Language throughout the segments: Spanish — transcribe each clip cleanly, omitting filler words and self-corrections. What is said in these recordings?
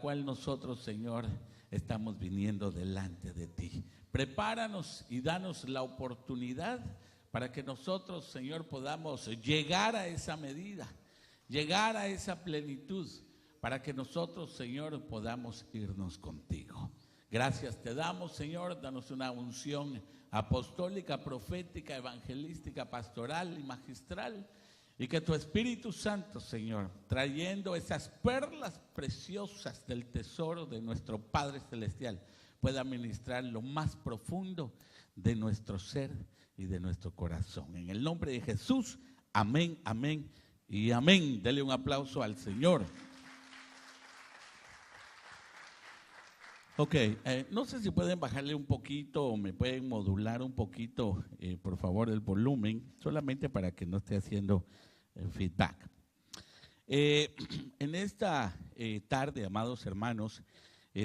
cual nosotros, Señor, estamos viniendo delante de ti. Prepáranos y danos la oportunidad para que nosotros, Señor, podamos llegar a esa medida, llegar a esa plenitud, para que nosotros, Señor, podamos irnos contigo. Gracias te damos, Señor, danos una unción apostólica, profética, evangelística, pastoral y magistral, y que tu Espíritu Santo, Señor, trayendo esas perlas preciosas del tesoro de nuestro Padre Celestial, pueda ministrar lo más profundo de nuestro ser y de nuestro corazón. En el nombre de Jesús, amén, amén y amén. Dele un aplauso al Señor. Ok, no sé si pueden bajarle un poquito o me pueden modular un poquito, por favor, el volumen, solamente para que no esté haciendo feedback. En esta tarde, amados hermanos,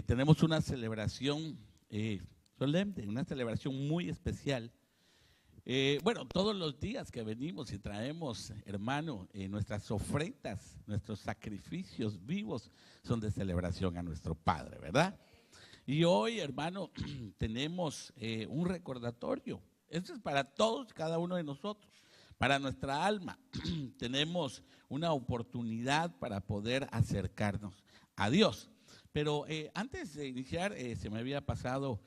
tenemos una celebración solemne, una celebración muy especial. Bueno, todos los días que venimos y traemos, hermano, nuestras ofrendas, nuestros sacrificios vivos son de celebración a nuestro Padre, ¿verdad? Y hoy, hermano, tenemos un recordatorio. Esto es para todos, cada uno de nosotros, para nuestra alma. Tenemos una oportunidad para poder acercarnos a Dios. Pero antes de iniciar, se me había pasado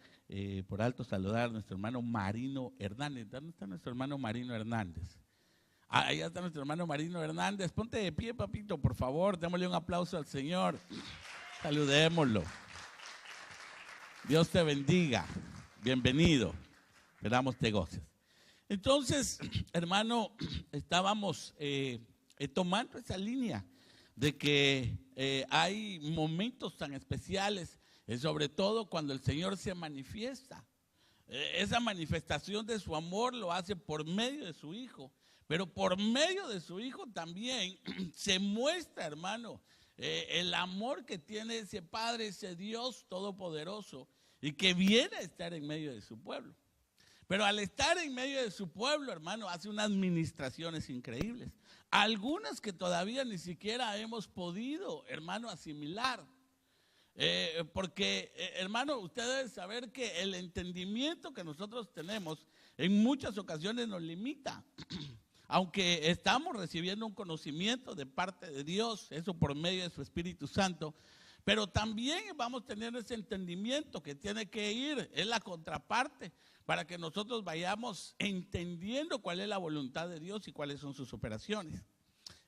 por alto saludar a nuestro hermano Marino Hernández. ¿Dónde está nuestro hermano Marino Hernández? Ah, allá está nuestro hermano Marino Hernández. Ponte de pie, papito, por favor. Démosle un aplauso al Señor. Saludémoslo. Dios te bendiga. Bienvenido. Esperamos te goces. Entonces, hermano, estábamos tomando esa línea de que hay momentos tan especiales, sobre todo cuando el Señor se manifiesta. Esa manifestación de su amor lo hace por medio de su Hijo, pero por medio de su Hijo también se muestra, hermano, el amor que tiene ese Padre, ese Dios todopoderoso y que viene a estar en medio de su pueblo. Pero al estar en medio de su pueblo, hermano, hace unas ministraciones increíbles. Algunas que todavía ni siquiera hemos podido, hermano, asimilar. Porque, hermano, usted debe saber que el entendimiento que nosotros tenemos en muchas ocasiones nos limita. Aunque estamos recibiendo un conocimiento de parte de Dios, eso por medio de su Espíritu Santo, pero también vamos teniendo ese entendimiento que tiene que ir, es la contraparte, para que nosotros vayamos entendiendo cuál es la voluntad de Dios y cuáles son sus operaciones.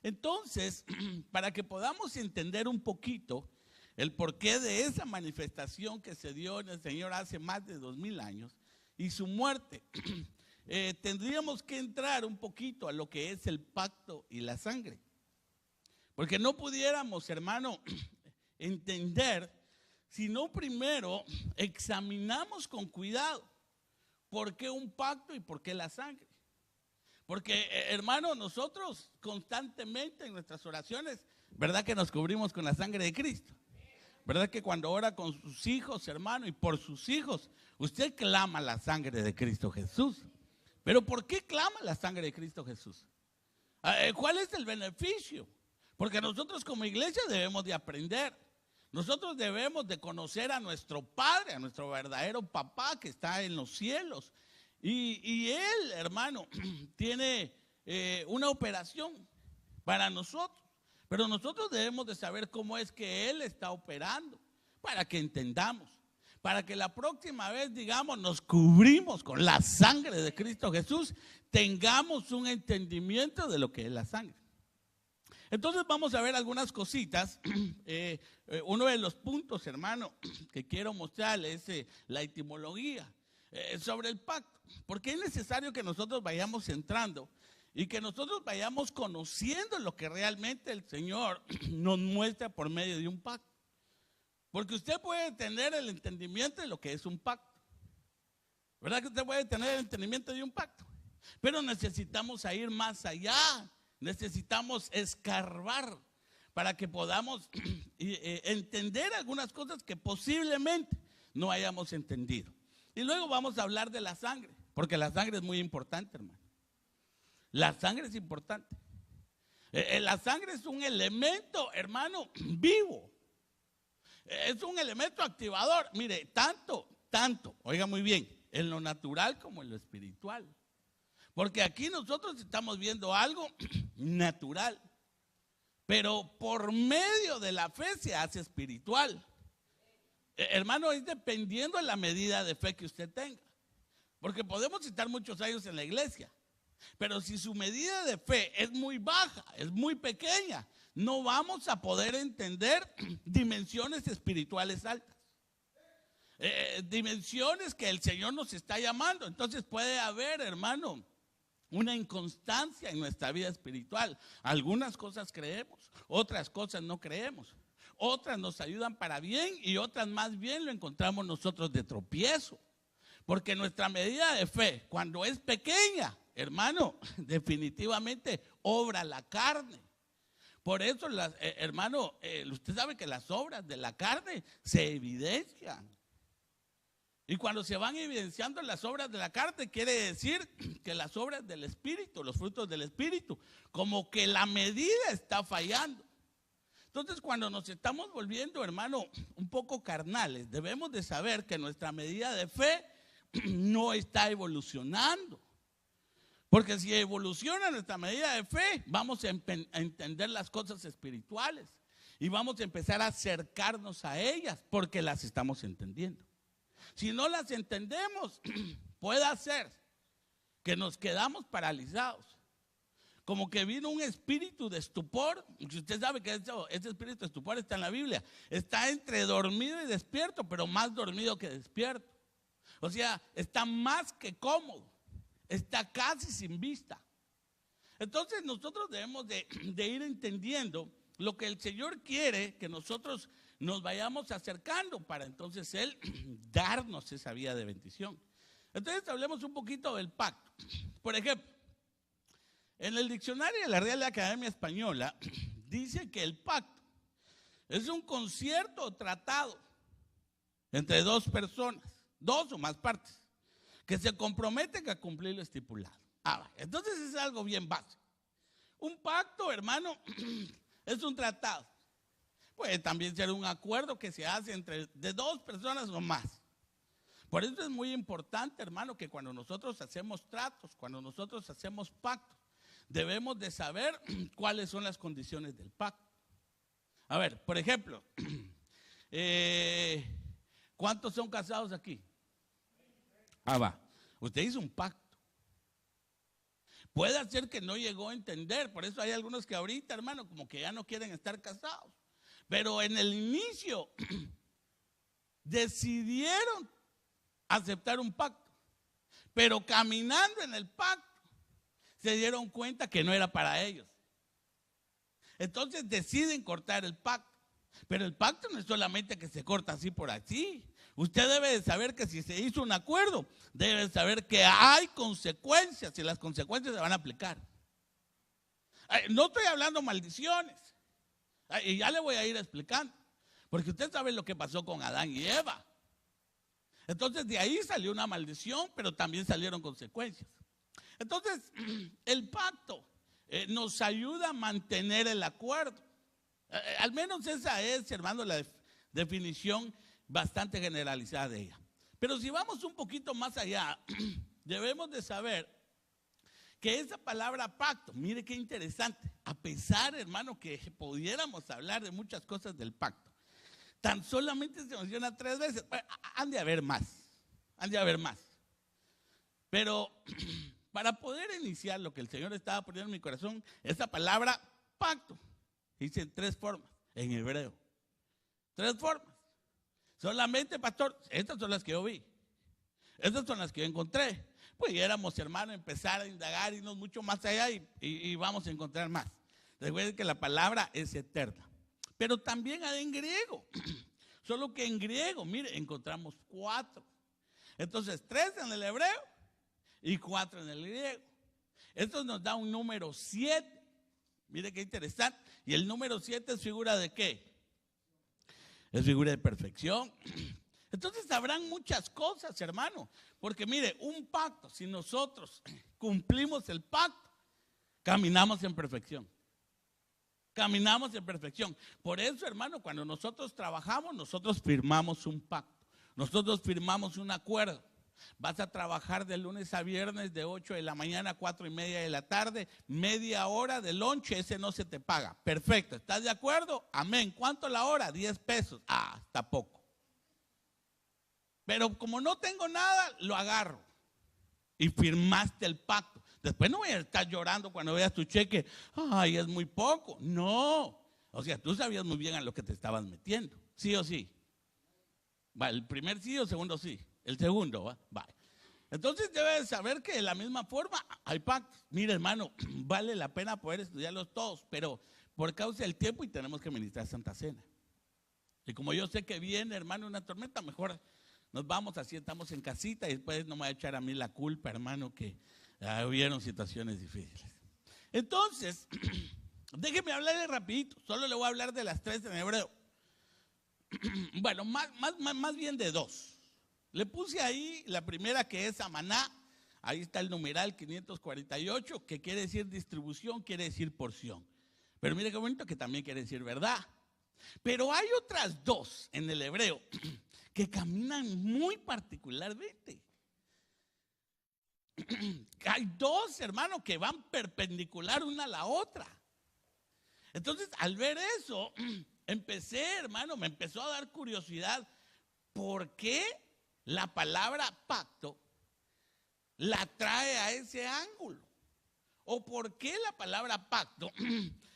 Entonces, para que podamos entender un poquito el porqué de esa manifestación que se dio en el Señor hace más de 2000 años y su muerte, tendríamos que entrar un poquito a lo que es el pacto y la sangre. Porque no pudiéramos, hermano, entender si no primero examinamos con cuidado por qué un pacto y por qué la sangre. Porque, hermano, nosotros constantemente en nuestras oraciones, ¿verdad que nos cubrimos con la sangre de Cristo? ¿Verdad que cuando ora con sus hijos, hermano, y por sus hijos, usted clama la sangre de Cristo Jesús? Pero ¿por qué clama la sangre de Cristo Jesús? ¿Cuál es el beneficio? Porque nosotros como iglesia debemos de aprender. Nosotros debemos de conocer a nuestro Padre, a nuestro verdadero papá que está en los cielos. Y Él, hermano, tiene una operación para nosotros. Pero nosotros debemos de saber cómo es que Él está operando para que entendamos. Para que la próxima vez, digamos, nos cubrimos con la sangre de Cristo Jesús, tengamos un entendimiento de lo que es la sangre. Entonces vamos a ver algunas cositas. Uno de los puntos, hermano, que quiero mostrarles es la etimología sobre el pacto. Porque es necesario que nosotros vayamos entrando y que nosotros vayamos conociendo lo que realmente el Señor nos muestra por medio de un pacto. Porque usted puede tener el entendimiento de lo que es un pacto. ¿Verdad que usted puede tener el entendimiento de un pacto? Pero necesitamos ir más allá. Necesitamos escarbar para que podamos entender algunas cosas que posiblemente no hayamos entendido. Y luego vamos a hablar de la sangre, porque la sangre es muy importante, hermano. La sangre es importante. La sangre es un elemento, hermano, vivo. Es un elemento activador. Mire, tanto, oiga muy bien, en lo natural como en lo espiritual. Porque aquí nosotros estamos viendo algo natural, pero por medio de la fe se hace espiritual. Hermano, es dependiendo de la medida de fe que usted tenga. Porque podemos estar muchos años en la iglesia, pero si su medida de fe es muy baja, es muy pequeña, no vamos a poder entender dimensiones espirituales altas. Dimensiones que el Señor nos está llamando. Entonces puede haber, hermano, una inconstancia en nuestra vida espiritual. Algunas cosas creemos, otras cosas no creemos. Otras nos ayudan para bien y otras más bien lo encontramos nosotros de tropiezo. Porque nuestra medida de fe, cuando es pequeña, hermano, definitivamente obra la carne. Por eso, hermano, usted sabe que las obras de la carne se evidencian. Y cuando se van evidenciando las obras de la carne, quiere decir que las obras del Espíritu, los frutos del Espíritu, como que la medida está fallando. Entonces, cuando nos estamos volviendo, hermano, un poco carnales, debemos de saber que nuestra medida de fe no está evolucionando. Porque si evoluciona nuestra medida de fe, vamos a entender las cosas espirituales y vamos a empezar a acercarnos a ellas porque las estamos entendiendo. Si no las entendemos, puede ser que nos quedamos paralizados. Como que vino un espíritu de estupor. Usted sabe que ese espíritu de estupor está en la Biblia. Está entre dormido y despierto, pero más dormido que despierto. O sea, está más que cómodo. Está casi sin vista. Entonces nosotros debemos de ir entendiendo lo que el Señor quiere que nosotros nos vayamos acercando para entonces Él darnos esa vida de bendición. Entonces hablemos un poquito del pacto. Por ejemplo, en el diccionario de la Real Academia Española dice que el pacto es un concierto o tratado entre dos personas, dos o más partes, que se comprometen a cumplir lo estipulado. Entonces es algo bien básico. Un pacto, hermano, es un tratado. Puede también ser un acuerdo que se hace entre de dos personas o más. Por eso es muy importante, hermano, que cuando nosotros hacemos tratos, cuando nosotros hacemos pactos, debemos de saber cuáles son las condiciones del pacto. A ver, por ejemplo, ¿cuántos son casados aquí? Usted hizo un pacto. Puede ser que no llegó a entender, por eso hay algunos que ahorita, hermano, como que ya no quieren estar casados. Pero en el inicio decidieron aceptar un pacto, pero caminando en el pacto se dieron cuenta que no era para ellos. Entonces deciden cortar el pacto. Pero el pacto no es solamente que se corta así por así. Usted debe de saber que si se hizo un acuerdo, debe de saber que hay consecuencias y las consecuencias se van a aplicar. No estoy hablando maldiciones. Y ya le voy a ir explicando. Porque usted sabe lo que pasó con Adán y Eva. Entonces de ahí salió una maldición, pero también salieron consecuencias. Entonces el pacto nos ayuda a mantener el acuerdo. Al menos esa es, hermano, la definición bastante generalizada de ella. Pero si vamos un poquito más allá, debemos de saber que esa palabra pacto, mire qué interesante, a pesar, hermano, que pudiéramos hablar de muchas cosas del pacto, tan solamente se menciona 3 veces. Han de haber más, Pero para poder iniciar lo que el Señor estaba poniendo en mi corazón, esa palabra pacto, dice en 3 formas, en hebreo. 3 formas. Solamente, pastor, estas son las que yo vi. Estas son las que yo encontré. Pudiéramos, hermano, empezar a indagar, irnos mucho más allá y vamos a encontrar más. Recuerden que la palabra es eterna. Pero también hay en griego. Solo que en griego, mire, encontramos 4. Entonces, 3 en el hebreo y 4 en el griego. Esto nos da un número 7. Mire qué interesante. Y el número 7 es figura de ¿qué? Es figura de perfección. Entonces habrán muchas cosas, hermano. Porque mire, un pacto, si nosotros cumplimos el pacto, caminamos en perfección. Caminamos en perfección. Por eso, hermano, cuando nosotros trabajamos, nosotros firmamos un pacto. Nosotros firmamos un acuerdo. Vas a trabajar de lunes a viernes de 8 de la mañana a 4 y media de la tarde, media hora de lonche, ese no se te paga. Perfecto, ¿estás de acuerdo? Amén. ¿Cuánto la hora? 10 pesos. Ah, está poco. Pero como no tengo nada, lo agarro. Y firmaste el pacto. Después no voy a estar llorando cuando veas tu cheque. Ay, es muy poco. No. O sea, tú sabías muy bien a lo que te estabas metiendo. ¿Sí o sí? Va, el primer sí o el segundo sí. El segundo, ¿va? Vale. Entonces debes saber que de la misma forma hay pactos. Mira, hermano, vale la pena poder estudiarlos todos, pero por causa del tiempo y tenemos que ministrar Santa Cena. Y como yo sé que viene, hermano, una tormenta, mejor nos vamos, así estamos en casita y después no me va a echar a mí la culpa, hermano, que hubieron situaciones difíciles. Entonces, déjeme hablarle rapidito, solo le voy a hablar de las 3 en hebreo. Bueno, más bien de 2. Le puse ahí la primera, que es Amaná. Ahí está el numeral 548, que quiere decir distribución, quiere decir porción. Pero mire qué bonito que también quiere decir verdad. Pero hay otras 2 en el hebreo que caminan muy particularmente. Hay 2, hermano, que van perpendicular una a la otra. Entonces, al ver eso, empecé, hermano, me empezó a dar curiosidad. ¿Por qué la palabra pacto la trae a ese ángulo? ¿O por qué la palabra pacto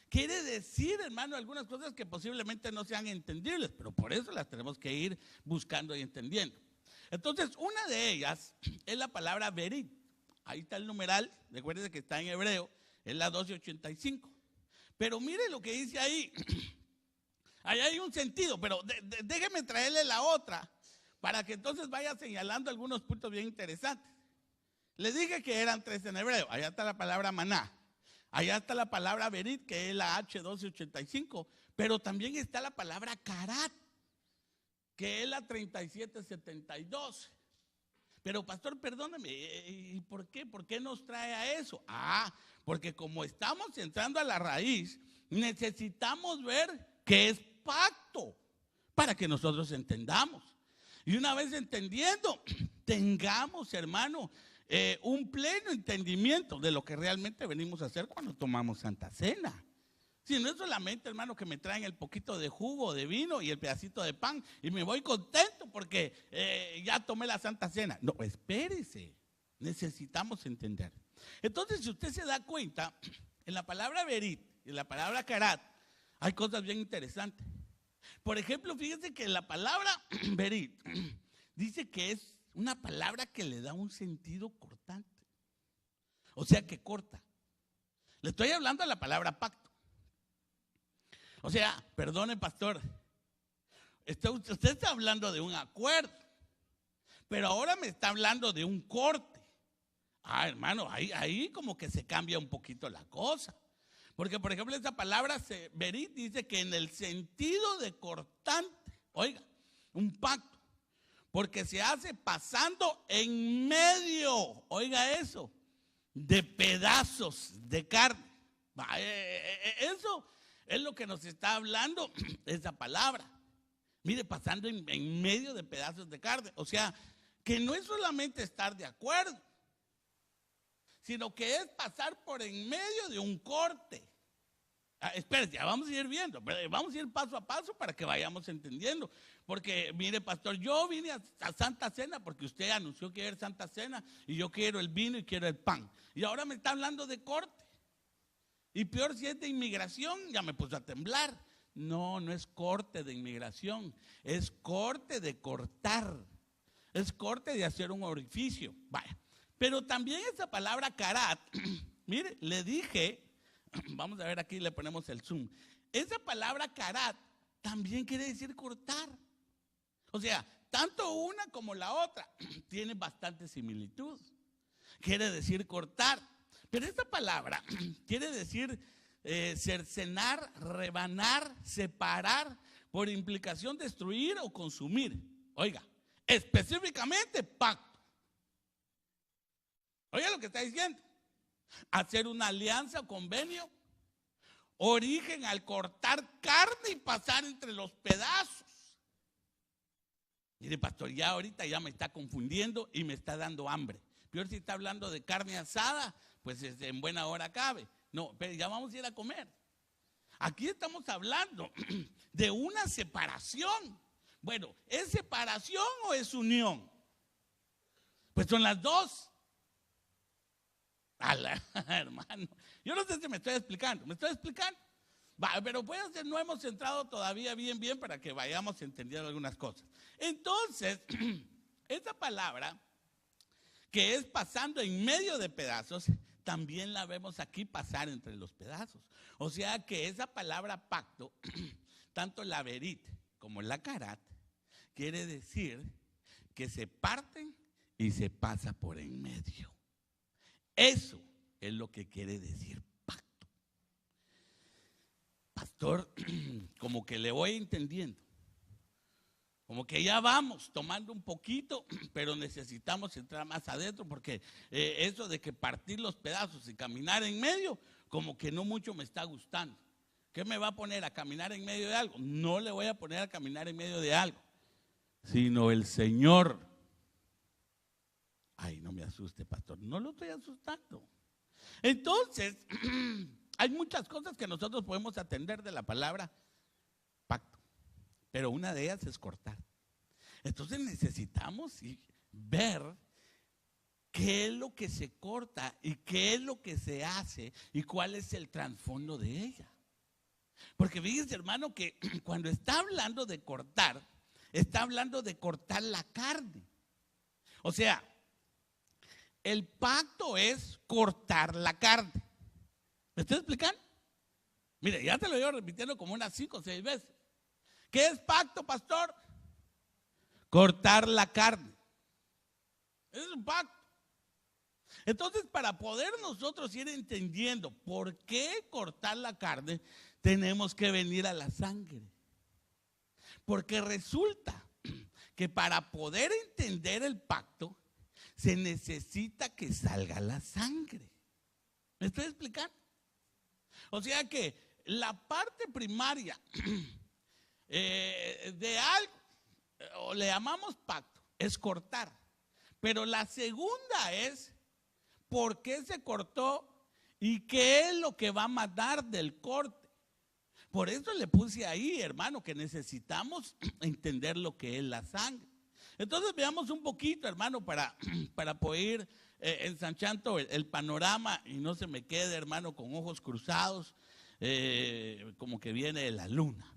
quiere decir, hermano, algunas cosas que posiblemente no sean entendibles? Pero por eso las tenemos que ir buscando y entendiendo. Entonces, una de ellas es la palabra berit. Ahí está el numeral, recuerden que está en hebreo, es la 1285. Pero mire lo que dice ahí. Ahí hay un sentido, pero déjeme traerle la otra, para que entonces vaya señalando algunos puntos bien interesantes. Les dije que eran 3 en hebreo. Allá está la palabra maná. Allá está la palabra berit, que es la H1285. Pero también está la palabra karat, que es la 3772. Pero pastor, perdóneme, ¿y por qué? ¿Por qué nos trae a eso? Porque como estamos entrando a la raíz, necesitamos ver qué es pacto para que nosotros entendamos. Y una vez entendiendo, tengamos, hermano, un pleno entendimiento de lo que realmente venimos a hacer cuando tomamos Santa Cena. Si no es solamente, hermano, que me traen el poquito de jugo, de vino y el pedacito de pan y me voy contento porque ya tomé la Santa Cena. No, espérese, necesitamos entender. Entonces, si usted se da cuenta, en la palabra berit y en la palabra karat hay cosas bien interesantes. Por ejemplo, fíjese que la palabra berit dice que es una palabra que le da un sentido cortante. O sea, que corta. Le estoy hablando de la palabra pacto. O sea, perdone, pastor, usted está hablando de un acuerdo, pero ahora me está hablando de un corte. Hermano, ahí como que se cambia un poquito la cosa. Porque, por ejemplo, esa palabra berit dice que en el sentido de cortante, oiga, un pacto, porque se hace pasando en medio, oiga eso, de pedazos de carne. Eso es lo que nos está hablando esa palabra. Mire, pasando en medio de pedazos de carne. O sea, que no es solamente estar de acuerdo, sino que es pasar por en medio de un corte. Espérate, ya vamos a ir viendo, pero vamos a ir paso a paso para que vayamos entendiendo. Porque, mire, pastor, yo vine a Santa Cena porque usted anunció que era Santa Cena y yo quiero el vino y quiero el pan. Y ahora me está hablando de corte. Y peor si es de inmigración, ya me puse a temblar. No es corte de inmigración, es corte de cortar. Es corte de hacer un orificio. Vaya. Pero también esa palabra karat, mire, le dije, vamos a ver aquí, le ponemos el zoom. Esa palabra karat también quiere decir cortar. O sea, tanto una como la otra tienen bastante similitud. Quiere decir cortar. Pero esta palabra quiere decir cercenar, rebanar, separar, por implicación destruir o consumir. Oiga, específicamente pacto. Oiga lo que está diciendo. Hacer una alianza o convenio origen al cortar carne y pasar entre los pedazos. Mire, pastor, ya ahorita ya me está confundiendo y me está dando hambre. Peor si está hablando de carne asada, pues en buena hora cabe. No, pero ya vamos a ir a comer. Aquí estamos hablando de una separación. Bueno, ¿es separación o es unión? Pues son las dos. Hermano, yo no sé si me estoy explicando. ¿Me estoy explicando? Pero puede ser, no hemos entrado todavía bien para que vayamos entendiendo algunas cosas. Entonces, esta palabra que es pasando en medio de pedazos, también la vemos aquí pasar entre los pedazos. O sea que esa palabra pacto, tanto la berit como la carat, quiere decir que se parten y se pasa por en medio. Eso es lo que quiere decir pacto. Pastor, como que le voy entendiendo. Como que ya vamos tomando un poquito, pero necesitamos entrar más adentro porque eso de que partir los pedazos y caminar en medio, como que no mucho me está gustando. ¿Qué me va a poner a caminar en medio de algo? No le voy a poner a caminar en medio de algo, sino el Señor. Ay, no me asuste, pastor, no lo estoy asustando. Entonces, hay muchas cosas que nosotros podemos atender de la palabra pacto. Pero una de ellas es cortar. Entonces necesitamos ver qué es lo que se corta y qué es lo que se hace y cuál es el trasfondo de ella. Porque fíjense, hermano, que cuando está hablando de cortar, está hablando de cortar la carne. O sea, el pacto es cortar la carne. ¿Me estoy explicando? Mire, ya te lo llevo repitiendo como unas 5 o 6 veces. ¿Qué es pacto, pastor? Cortar la carne. Es un pacto. Entonces, para poder nosotros ir entendiendo por qué cortar la carne, tenemos que venir a la sangre. Porque resulta que para poder entender el pacto, se necesita que salga la sangre. ¿Me estoy explicando? O sea que la parte primaria de algo, o le llamamos pacto, es cortar. Pero la segunda es por qué se cortó y qué es lo que va a matar del corte. Por eso le puse ahí, hermano, que necesitamos entender lo que es la sangre. Entonces veamos un poquito, hermano, para poder ir ensanchando el panorama y no se me quede, hermano, con ojos cruzados, como que viene de la luna.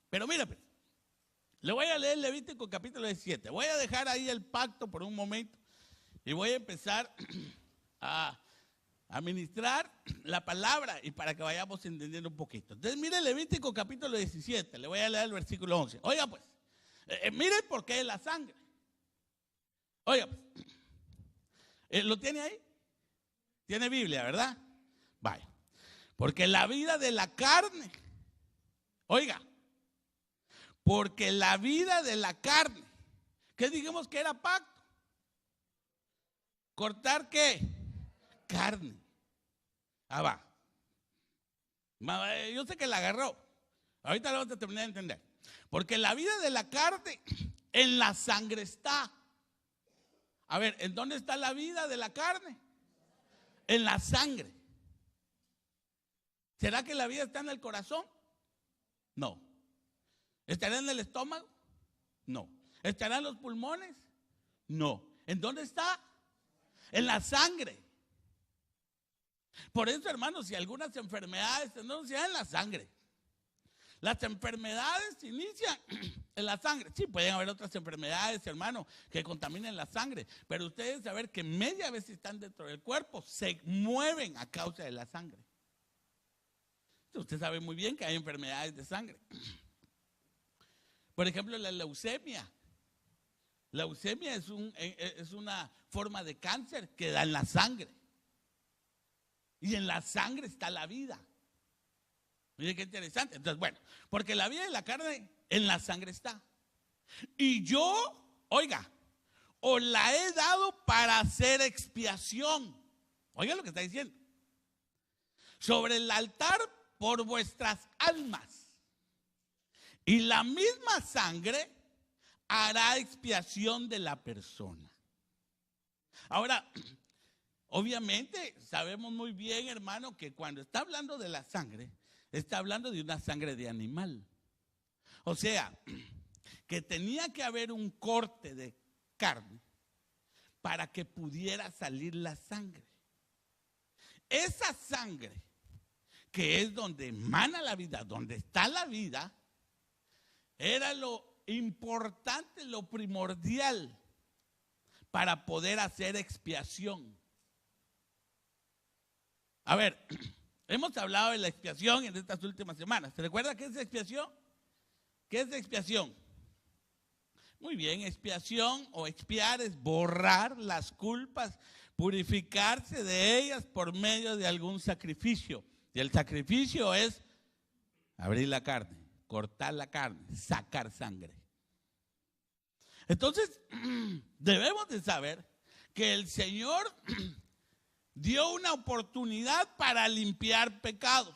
Pero mira, pues, le voy a leer Levítico capítulo 17. Voy a dejar ahí el pacto por un momento y voy a empezar a ministrar la palabra y para que vayamos entendiendo un poquito. Entonces, mire Levítico capítulo 17. Le voy a leer el versículo 11. Oiga, pues, mire por qué es la sangre. Oiga, pues, ¿lo tiene ahí? Tiene Biblia, ¿verdad? Vaya. Porque la vida de la carne, oiga, porque la vida de la carne, ¿qué dijimos que era pacto? ¿Cortar qué? Carne. Va. Yo sé que la agarró. Ahorita lo vamos a terminar de entender. Porque la vida de la carne en la sangre está. A ver, ¿en dónde está la vida de la carne? En la sangre. ¿Será que la vida está en el corazón? No. ¿Estará en el estómago? No. ¿Estará en los pulmones? No. ¿En dónde está? En la sangre. Por eso, hermanos, si algunas enfermedades no se dan en la sangre. Las enfermedades se inician en la sangre. Sí, pueden haber otras enfermedades, hermano, que contaminen la sangre. Pero ustedes saben que media vez están dentro del cuerpo, se mueven a causa de la sangre. Usted sabe muy bien que hay enfermedades de sangre. Por ejemplo, la leucemia. La leucemia es una forma de cáncer que da en la sangre. Y en la sangre está la vida. Mire qué interesante. Entonces, bueno, porque la vida de la carne en la sangre está. Y yo, oiga, os la he dado para hacer expiación. Oiga lo que está diciendo. Sobre el altar por vuestras almas. Y la misma sangre hará expiación de la persona. Ahora, obviamente sabemos muy bien, hermano, que cuando está hablando de la sangre, está hablando de una sangre de animal. O sea, que tenía que haber un corte de carne para que pudiera salir la sangre. Esa sangre, que es donde emana la vida, donde está la vida, era lo importante, lo primordial para poder hacer expiación. A ver, hemos hablado de la expiación en estas últimas semanas. ¿Se recuerda qué es expiación? ¿Qué es expiación? Muy bien, expiación o expiar es borrar las culpas, purificarse de ellas por medio de algún sacrificio. Y el sacrificio es abrir la carne, cortar la carne, sacar sangre. Entonces, debemos de saber que el Señor dio una oportunidad para limpiar pecados.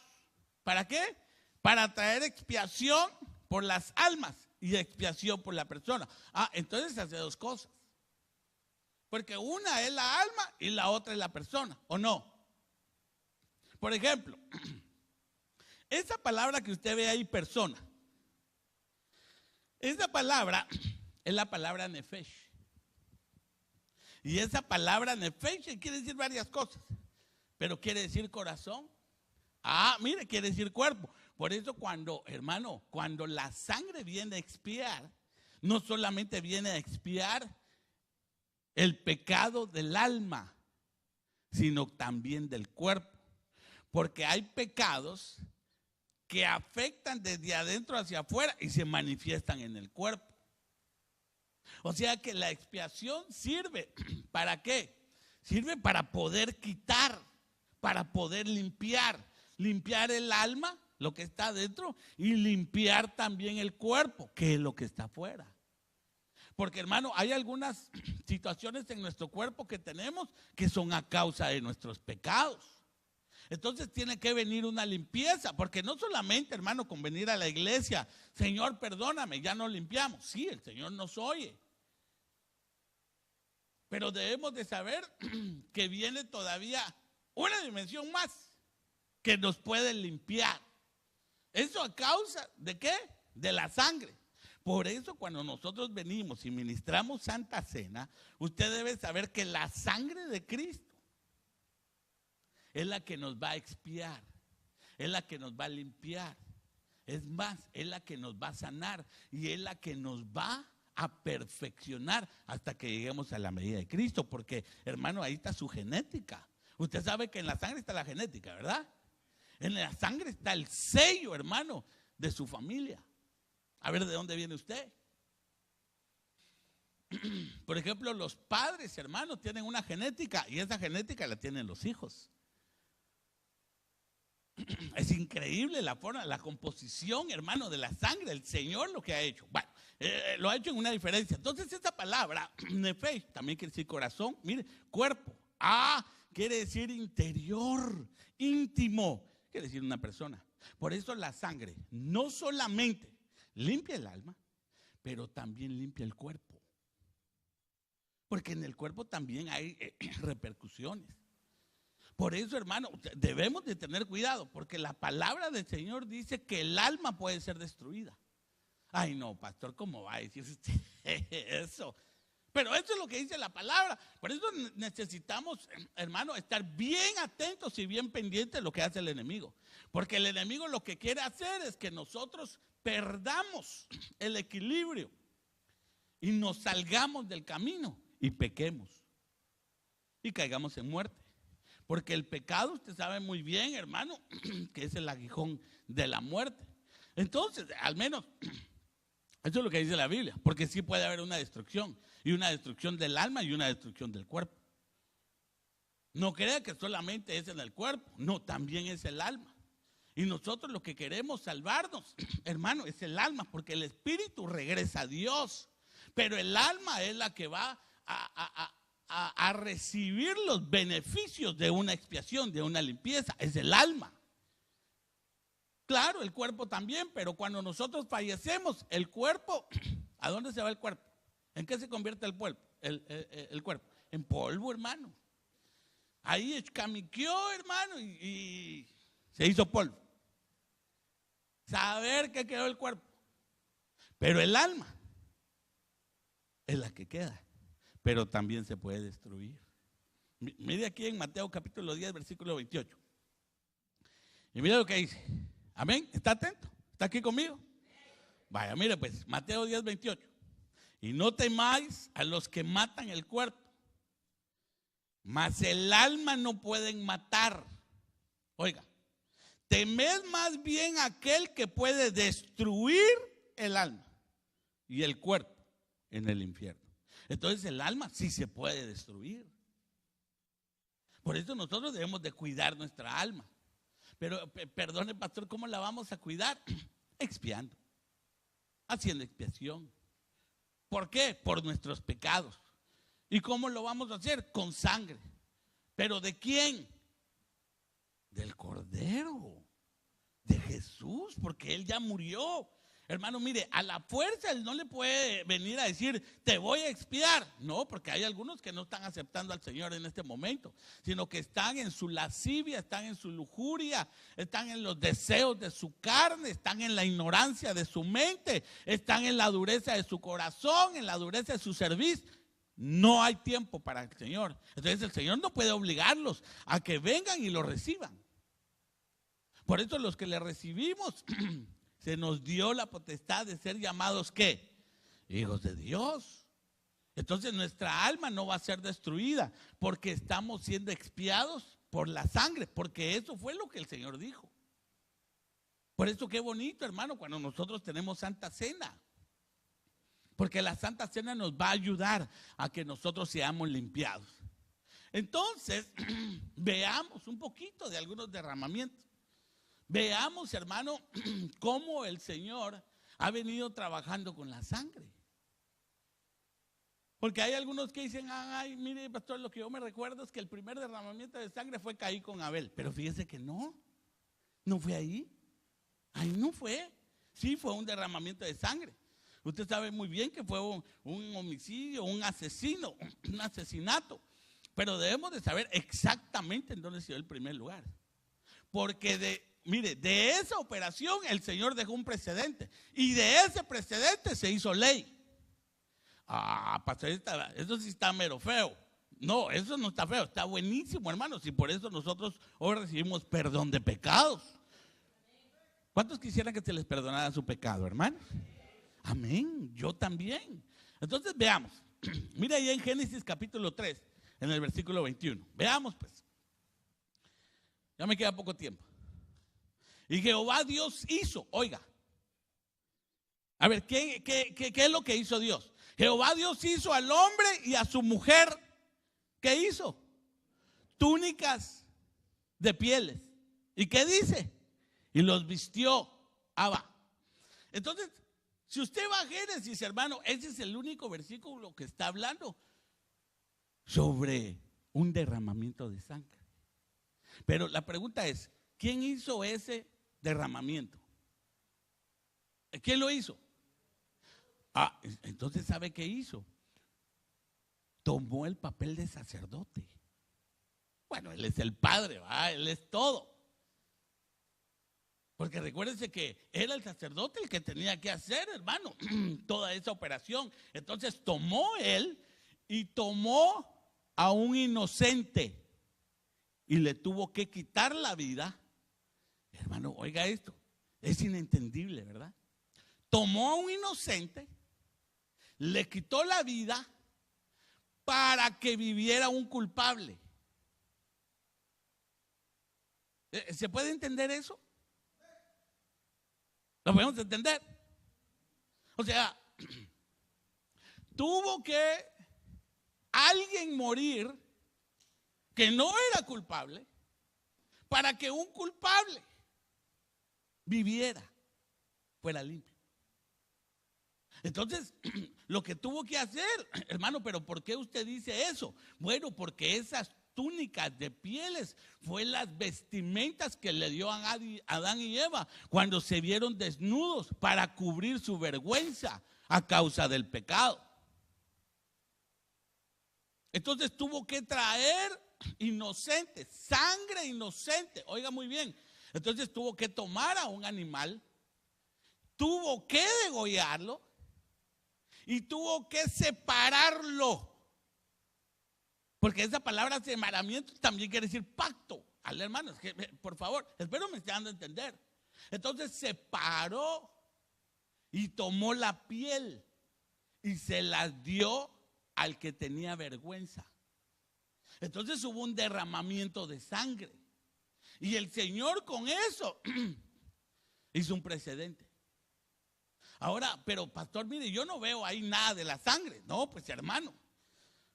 ¿Para qué? Para traer expiación por las almas y expiación por la persona. Entonces hace dos cosas. Porque una es la alma y la otra es la persona, ¿o no? Por ejemplo, esa palabra que usted ve ahí, persona, esa palabra es la palabra nefesh. Y esa palabra nefesh quiere decir varias cosas, pero quiere decir corazón. Mire, quiere decir cuerpo. Por eso cuando, hermano, cuando la sangre viene a expiar, no solamente viene a expiar el pecado del alma, sino también del cuerpo. Porque hay pecados que afectan desde adentro hacia afuera y se manifiestan en el cuerpo. O sea que la expiación sirve, ¿para qué? Sirve para poder quitar, para poder limpiar el alma, lo que está adentro, y limpiar también el cuerpo, que es lo que está afuera. Porque, hermano, hay algunas situaciones en nuestro cuerpo que tenemos que son a causa de nuestros pecados. Entonces tiene que venir una limpieza, porque no solamente, hermano, con venir a la iglesia, Señor, perdóname, ya nos limpiamos. Sí, el Señor nos oye. Pero debemos de saber que viene todavía una dimensión más que nos puede limpiar. ¿Eso a causa de qué? De la sangre. Por eso cuando nosotros venimos y ministramos Santa Cena, usted debe saber que la sangre de Cristo es la que nos va a expiar, es la que nos va a limpiar. Es más, es la que nos va a sanar y es la que nos va a perfeccionar hasta que lleguemos a la medida de Cristo. Porque, hermano, ahí está su genética. Usted sabe que en la sangre está la genética, ¿verdad? En la sangre está el sello, hermano, de su familia. A ver, ¿de dónde viene usted? Por ejemplo, los padres, hermanos, tienen una genética y esa genética la tienen los hijos. Es increíble la forma, la composición, hermano, de la sangre. El Señor lo que ha hecho. Bueno, lo ha hecho en una diferencia. Entonces, esta palabra, nefesh, también quiere decir corazón. Mire, cuerpo. Quiere decir interior, íntimo. Quiere decir una persona. Por eso la sangre no solamente limpia el alma, pero también limpia el cuerpo. Porque en el cuerpo también hay repercusiones. Por eso, hermano, debemos de tener cuidado, porque la palabra del Señor dice que el alma puede ser destruida. Ay, no, pastor, ¿cómo va a decir usted eso? Pero eso es lo que dice la palabra. Por eso necesitamos, hermano, estar bien atentos y bien pendientes de lo que hace el enemigo. Porque el enemigo lo que quiere hacer es que nosotros perdamos el equilibrio y nos salgamos del camino y pequemos y caigamos en muerte. Porque el pecado, usted sabe muy bien, hermano, que es el aguijón de la muerte. Entonces, al menos, eso es lo que dice la Biblia. Porque sí puede haber una destrucción. Y una destrucción del alma y una destrucción del cuerpo. No crea que solamente es en el cuerpo. No, también es el alma. Y nosotros lo que queremos salvarnos, hermano, es el alma. Porque el espíritu regresa a Dios. Pero el alma es la que va a recibir los beneficios de una expiación, de una limpieza. Es el alma. Claro, el cuerpo también, pero cuando nosotros fallecemos, el cuerpo, ¿a dónde se va el cuerpo? ¿En qué se convierte el cuerpo? El cuerpo, en polvo, hermano. Ahí escamiqueó, hermano, y se hizo polvo. Saber que quedó el cuerpo. Pero el alma es la que queda, pero también se puede destruir. Mire aquí en Mateo capítulo 10, versículo 28. Y mire lo que dice. Amén. ¿Está atento? ¿Está aquí conmigo? Vaya, mire pues, Mateo 10, 28. Y no temáis a los que matan el cuerpo, mas el alma no pueden matar. Oiga, temed más bien a aquel que puede destruir el alma y el cuerpo en el infierno. Entonces el alma sí se puede destruir. Por eso nosotros debemos de cuidar nuestra alma. Pero perdone, pastor, ¿cómo la vamos a cuidar? Expiando, haciendo expiación. ¿Por qué? Por nuestros pecados. ¿Y cómo lo vamos a hacer? Con sangre. ¿Pero de quién? Del Cordero, de Jesús, porque Él ya murió. Hermano, mire, a la fuerza Él no le puede venir a decir, te voy a expiar. No, porque hay algunos que no están aceptando al Señor en este momento, sino que están en su lascivia, están en su lujuria, están en los deseos de su carne, están en la ignorancia de su mente, están en la dureza de su corazón, en la dureza de su cerviz. No hay tiempo para el Señor. Entonces el Señor no puede obligarlos a que vengan y lo reciban. Por eso los que le recibimos se nos dio la potestad de ser llamados ¿qué? Hijos de Dios. Entonces nuestra alma no va a ser destruida porque estamos siendo expiados por la sangre, porque eso fue lo que el Señor dijo. Por eso qué bonito, hermano, cuando nosotros tenemos Santa Cena, porque la Santa Cena nos va a ayudar a que nosotros seamos limpiados. Entonces veamos un poquito de algunos derramamientos. Veamos, hermano, cómo el Señor ha venido trabajando con la sangre. Porque hay algunos que dicen, ay, mire, pastor, lo que yo me recuerdo es que el primer derramamiento de sangre fue Caín con Abel. Pero fíjese que no fue ahí. Ahí no fue. Sí fue un derramamiento de sangre. Usted sabe muy bien que fue un homicidio, un asesinato. Pero debemos de saber exactamente en dónde se dio el primer lugar. Porque mire, de esa operación el Señor dejó un precedente. Y de ese precedente se hizo ley. Pastorita, eso sí está mero feo. No, eso no está feo, está buenísimo, hermanos. Y por eso nosotros hoy recibimos perdón de pecados. ¿Cuántos quisieran que se les perdonara su pecado, hermanos? Amén, yo también. Entonces veamos. Mira ahí en Génesis capítulo 3, en el versículo 21. Veamos pues. Ya me queda poco tiempo. Y Jehová Dios hizo, oiga. A ver, ¿qué es lo que hizo Dios? Jehová Dios hizo al hombre y a su mujer, ¿qué hizo? Túnicas de pieles. ¿Y qué dice? Y los vistió. Va. Entonces, si usted va a Génesis, hermano, ese es el único versículo que está hablando sobre un derramamiento de sangre. Pero la pregunta es, ¿quién hizo ese derramamiento? ¿Quién lo hizo? Entonces, ¿sabe qué hizo? Tomó el papel de sacerdote. Bueno, él es el padre, ¿va? Él es todo. Porque recuérdense que era el sacerdote el que tenía que hacer, hermano, toda esa operación. Entonces tomó él y tomó a un inocente y le tuvo que quitar la vida. Hermano, oiga esto, es inentendible, ¿verdad? Tomó a un inocente, le quitó la vida para que viviera un culpable. ¿Se puede entender eso? ¿Lo podemos entender? O sea, tuvo que alguien morir que no era culpable para que un culpable viviera, fuera limpio. Entonces, lo que tuvo que hacer, hermano, pero ¿por qué usted dice eso? Bueno, porque esas túnicas de pieles, fue las vestimentas que le dio a Adán y Eva cuando se vieron desnudos para cubrir su vergüenza a causa del pecado. Entonces tuvo que traer inocente, sangre inocente, oiga muy bien. Entonces tuvo que tomar a un animal, tuvo que degollarlo y tuvo que separarlo. Porque esa palabra separamiento también quiere decir pacto. Al hermano, es que, por favor, espero me esté dando a entender. Entonces separó y tomó la piel y se las dio al que tenía vergüenza. Entonces hubo un derramamiento de sangre. Y el Señor con eso hizo un precedente. Ahora, pero pastor, mire, yo no veo ahí nada de la sangre. No, pues hermano,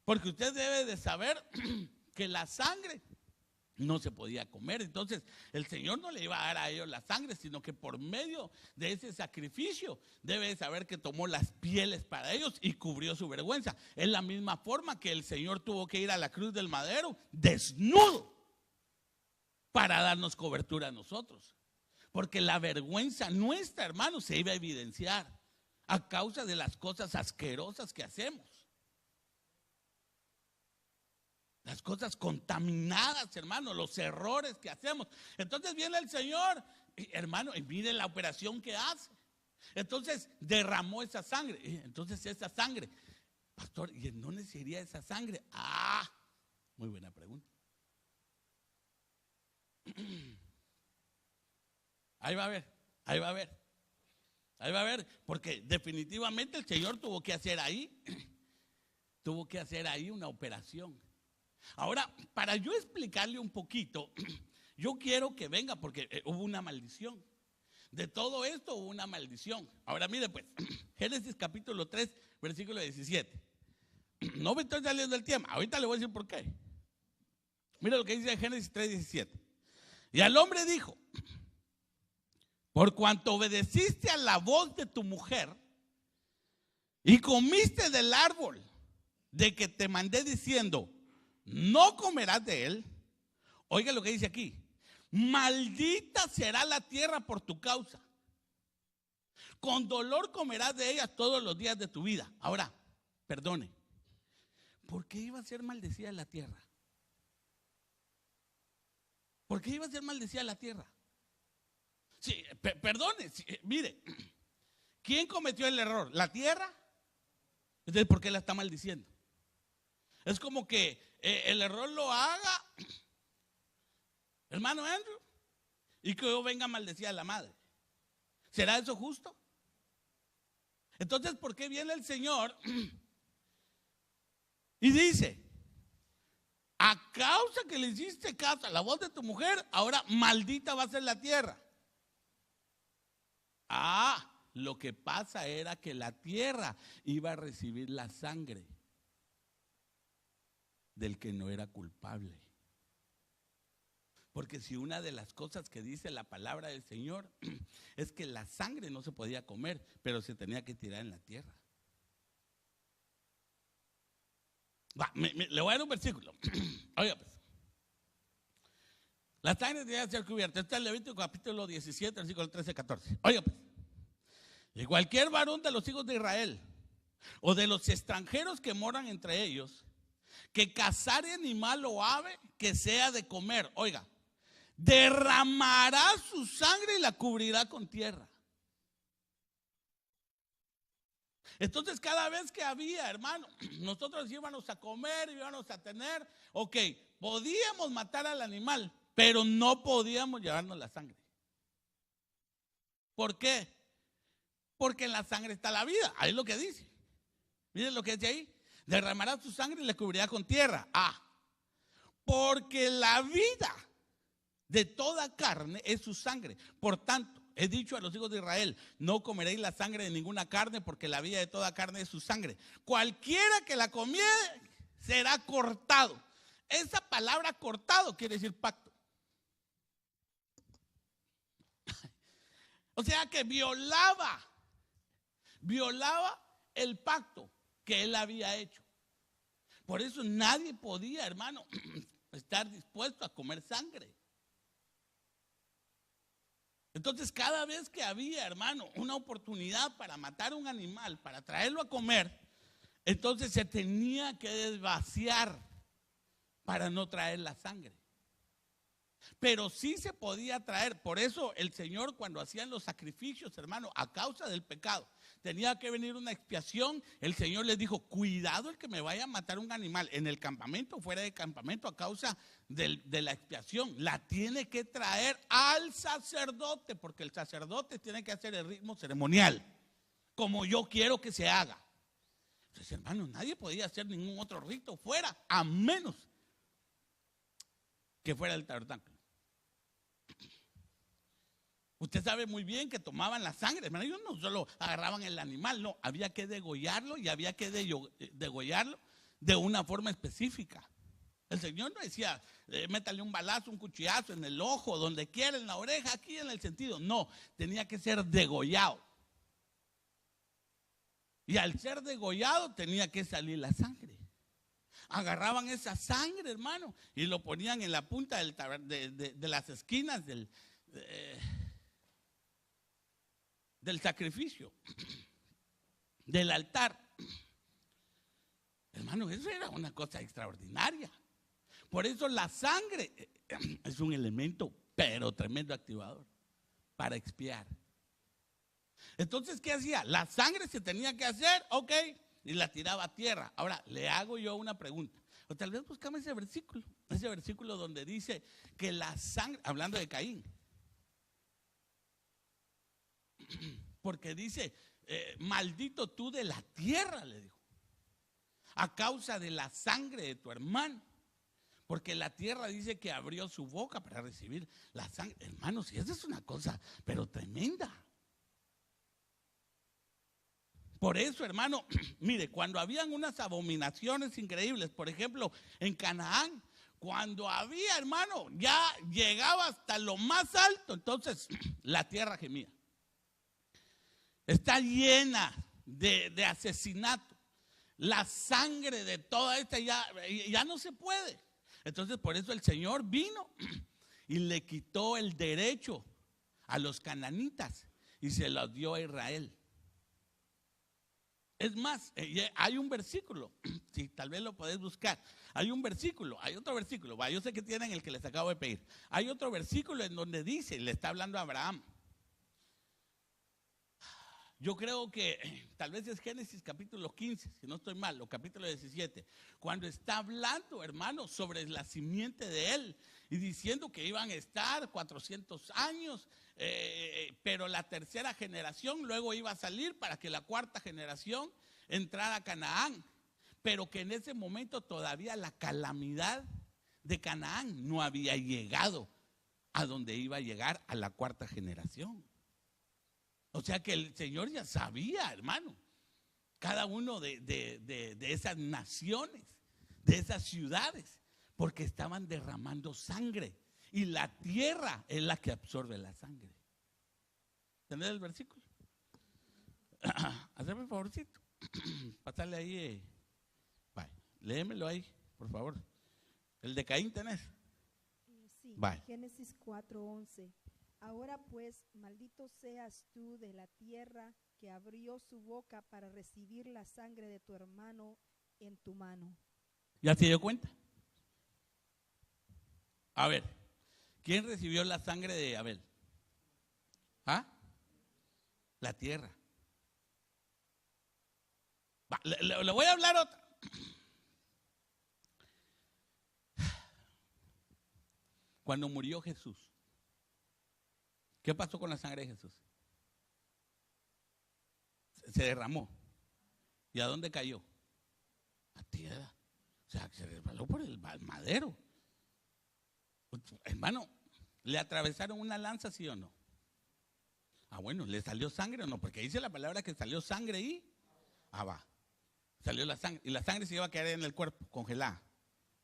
porque usted debe de saber que la sangre no se podía comer. Entonces el Señor no le iba a dar a ellos la sangre, sino que por medio de ese sacrificio debe de saber que tomó las pieles para ellos y cubrió su vergüenza. Es la misma forma que el Señor tuvo que ir a la cruz del madero desnudo para darnos cobertura a nosotros. Porque la vergüenza nuestra, hermano, se iba a evidenciar a causa de las cosas asquerosas que hacemos. Las cosas contaminadas, hermano, los errores que hacemos. Entonces viene el Señor, hermano, y mire la operación que hace. Entonces derramó esa sangre. Entonces esa sangre, pastor, ¿y en dónde se iría esa sangre? Ah, muy buena pregunta. Ahí va a ver, ahí va a ver, ahí va a ver, porque definitivamente el Señor tuvo que hacer ahí una operación. Ahora, para yo explicarle un poquito, yo quiero que venga porque hubo una maldición. De todo esto hubo una maldición. Ahora mire pues, Génesis capítulo 3, versículo 17. No me estoy saliendo del tema, ahorita le voy a decir por qué. Mira lo que dice Génesis 3, 17. Y al hombre dijo: por cuanto obedeciste a la voz de tu mujer y comiste del árbol de que te mandé diciendo, no comerás de él. Oiga lo que dice aquí: maldita será la tierra por tu causa. Con dolor comerás de ella todos los días de tu vida. Ahora, perdone, ¿por qué iba a ser maldecida la tierra? ¿Por qué iba a ser maldecida la tierra? Sí, perdone, sí, mire, ¿quién cometió el error? ¿La tierra? Entonces, ¿por qué la está maldiciendo? Es como que el error lo haga hermano Andrew y que yo venga a maldecir a la madre. ¿Será eso justo? Entonces, ¿por qué viene el Señor y dice: a causa que le hiciste caso a la voz de tu mujer, ahora maldita va a ser la tierra? Ah, lo que pasa era que la tierra iba a recibir la sangre del que no era culpable. Porque si una de las cosas que dice la palabra del Señor es que la sangre no se podía comer, pero se tenía que tirar en la tierra. Le voy a dar un versículo. Oiga pues, la sangre debía ser cubierta. Este es el Levítico capítulo 17, versículo 13-14. Oiga pues, y cualquier varón de los hijos de Israel o de los extranjeros que moran entre ellos, que cazare animal o ave que sea de comer, oiga, derramará su sangre y la cubrirá con tierra. Entonces cada vez que había, hermano, nosotros íbamos a comer, íbamos a tener, ok, podíamos matar al animal, pero no podíamos llevarnos la sangre. ¿Por qué? Porque en la sangre está la vida. Ahí es lo que dice. Miren lo que dice ahí: derramará su sangre y la cubrirá con tierra. Ah, porque la vida de toda carne es su sangre. Por tanto, he dicho a los hijos de Israel: no comeréis la sangre de ninguna carne, porque la vida de toda carne es su sangre. Cualquiera que la comiere será cortado. Esa palabra cortado quiere decir pacto. O sea que violaba el pacto que él había hecho. Por eso nadie podía, hermano, estar dispuesto a comer sangre. Entonces, cada vez que había, hermano, una oportunidad para matar a un animal, para traerlo a comer, entonces se tenía que desvaciar para no traer la sangre. Pero sí se podía traer. Por eso el Señor, cuando hacían los sacrificios, hermano, a causa del pecado, tenía que venir una expiación. El Señor les dijo: cuidado el que me vaya a matar un animal en el campamento, fuera de campamento, a causa de la expiación. La tiene que traer al sacerdote, porque el sacerdote tiene que hacer el ritmo ceremonial, como yo quiero que se haga. Entonces, hermano, nadie podía hacer ningún otro rito fuera, a menos que fuera el tabernáculo. Usted sabe muy bien que tomaban la sangre, hermano. Ellos no solo agarraban el animal, no, había que degollarlo, y había que degollarlo de una forma específica. El Señor no decía: métale un balazo, un cuchillazo en el ojo, donde quiera, en la oreja, aquí en el sentido. No, tenía que ser degollado. Y al ser degollado tenía que salir la sangre. Agarraban esa sangre, hermano, y lo ponían en la punta de las esquinas del sacrificio, del altar. Hermano, eso era una cosa extraordinaria. Por eso la sangre es un elemento, pero tremendo activador para expiar. Entonces, ¿qué hacía? La sangre se tenía que hacer, ok, y la tiraba a tierra. Ahora, le hago yo una pregunta. O tal vez buscamos ese versículo donde dice que la sangre, hablando de Caín, porque dice: maldito tú de la tierra, le dijo, a causa de la sangre de tu hermano. Porque la tierra dice que abrió su boca para recibir la sangre. Hermanos, y esa es una cosa, pero tremenda. Por eso, hermano, mire, cuando habían unas abominaciones increíbles, por ejemplo, en Canaán, cuando había, hermano, ya llegaba hasta lo más alto, entonces la tierra gemía. Está llena de asesinato. La sangre de toda esta ya no se puede. Entonces, por eso el Señor vino y le quitó el derecho a los cananitas y se los dio a Israel. Es más, hay un versículo, si tal vez lo podés buscar. Hay un versículo, hay otro versículo. Yo sé que tienen el que les acabo de pedir. Hay otro versículo en donde dice, le está hablando a Abraham. Yo creo que tal vez es Génesis capítulo 15, si no estoy mal, o capítulo 17, cuando está hablando, hermano, sobre la simiente de él y diciendo que iban a estar 400 años, pero la tercera generación luego iba a salir para que la cuarta generación entrara a Canaán, pero que en ese momento todavía la calamidad de Canaán no había llegado a donde iba a llegar a la cuarta generación. O sea que el Señor ya sabía, hermano, cada uno de esas naciones, de esas ciudades, porque estaban derramando sangre. Y la tierra es la que absorbe la sangre. ¿Entendés el versículo? Hazme un favorcito. Pásale ahí. Léemelo ahí, por favor. El de Caín tenés. Sí, Génesis 4:11. Ahora pues, maldito seas tú de la tierra que abrió su boca para recibir la sangre de tu hermano en tu mano. ¿Ya se dio cuenta? A ver, ¿quién recibió la sangre de Abel? ¿Ah? La tierra. Le voy a hablar otra. Cuando murió Jesús, ¿qué pasó con la sangre de Jesús? Se derramó. ¿Y a dónde cayó? A tierra. O sea, se resbaló por el madero. Hermano, ¿le atravesaron una lanza, sí o no? Ah, bueno, ¿le salió sangre o no? Porque dice la palabra que salió sangre y va. Salió la sangre. Y la sangre se iba a quedar en el cuerpo, congelada.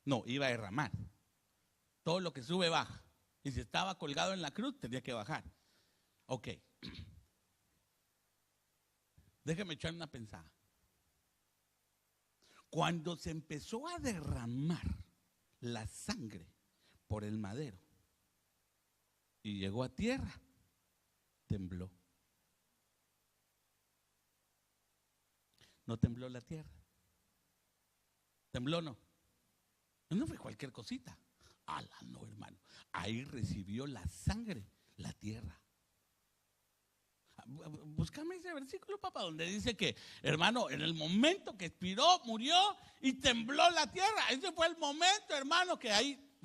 No, iba a derramar. Todo lo que sube baja. Y si estaba colgado en la cruz, tenía que bajar. Ok. Déjeme echar una pensada. Cuando se empezó a derramar la sangre por el madero y llegó a tierra, tembló. ¿No tembló la tierra? ¿Tembló no? No fue cualquier cosita. ¡Hala, no, hermano! Ahí recibió la sangre, la tierra. Búscame ese versículo, papá, donde dice que, hermano, en el momento que expiró, murió y tembló la tierra. Ese fue el momento, hermano, que ahí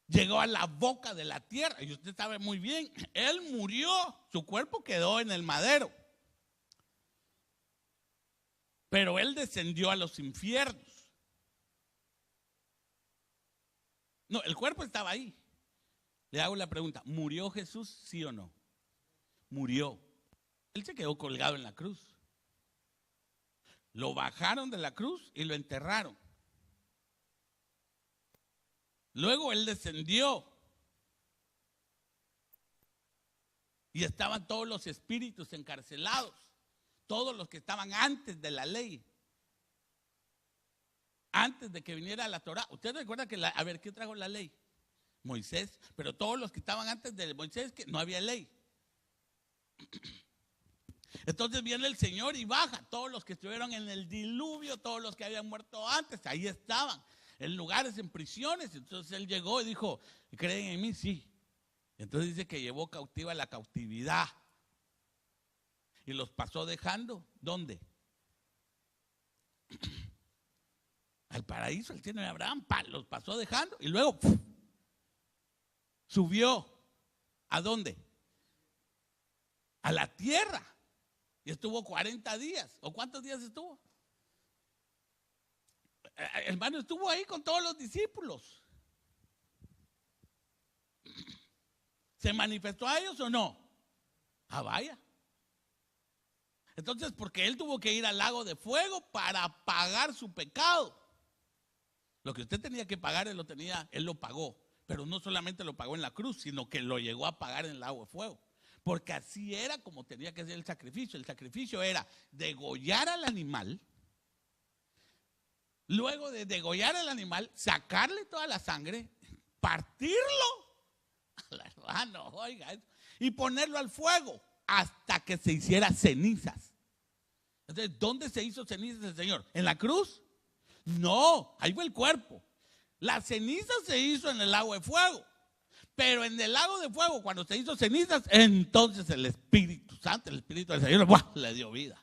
llegó a la boca de la tierra. Y usted sabe muy bien, él murió, su cuerpo quedó en el madero. Pero él descendió a los infiernos. No, el cuerpo estaba ahí. Le hago la pregunta, ¿murió Jesús, sí o no? Murió. Él se quedó colgado en la cruz. Lo bajaron de la cruz y lo enterraron. Luego él descendió. Y estaban todos los espíritus encarcelados. Todos los que estaban antes de la ley. Antes de que viniera la Torá. ¿Usted recuerda que a ver, ¿qué trajo la ley? Moisés, pero todos los que estaban antes de Moisés, que no había ley. Entonces viene el Señor y baja todos los que estuvieron en el diluvio, todos los que habían muerto antes, ahí estaban, en lugares, en prisiones. Entonces él llegó y dijo, ¿creen en mí? Sí. Entonces dice que llevó cautiva la cautividad y los pasó dejando, ¿dónde? Al paraíso, al cielo de Abraham, los pasó dejando y luego subió. ¿A dónde? A la tierra. Y estuvo 40 días. ¿O cuántos días estuvo? Hermano, estuvo ahí con todos los discípulos. ¿Se manifestó a ellos o no? Ah, vaya. Entonces, porque él tuvo que ir al lago de fuego para pagar su pecado. Lo que usted tenía que pagar, él lo pagó. Pero no solamente lo pagó en la cruz, sino que lo llegó a pagar en el lago de fuego. Porque así era como tenía que ser el sacrificio. El sacrificio era degollar al animal. Luego de degollar al animal, sacarle toda la sangre, partirlo, hermano, oiga, y ponerlo al fuego hasta que se hiciera cenizas. Entonces, ¿dónde se hizo cenizas el Señor? ¿En la cruz? No, ahí fue el cuerpo. La ceniza se hizo en el lago de fuego. Pero en el lago de fuego, cuando se hizo cenizas, entonces el Espíritu Santo, el Espíritu del Señor, ¡buah!, le dio vida.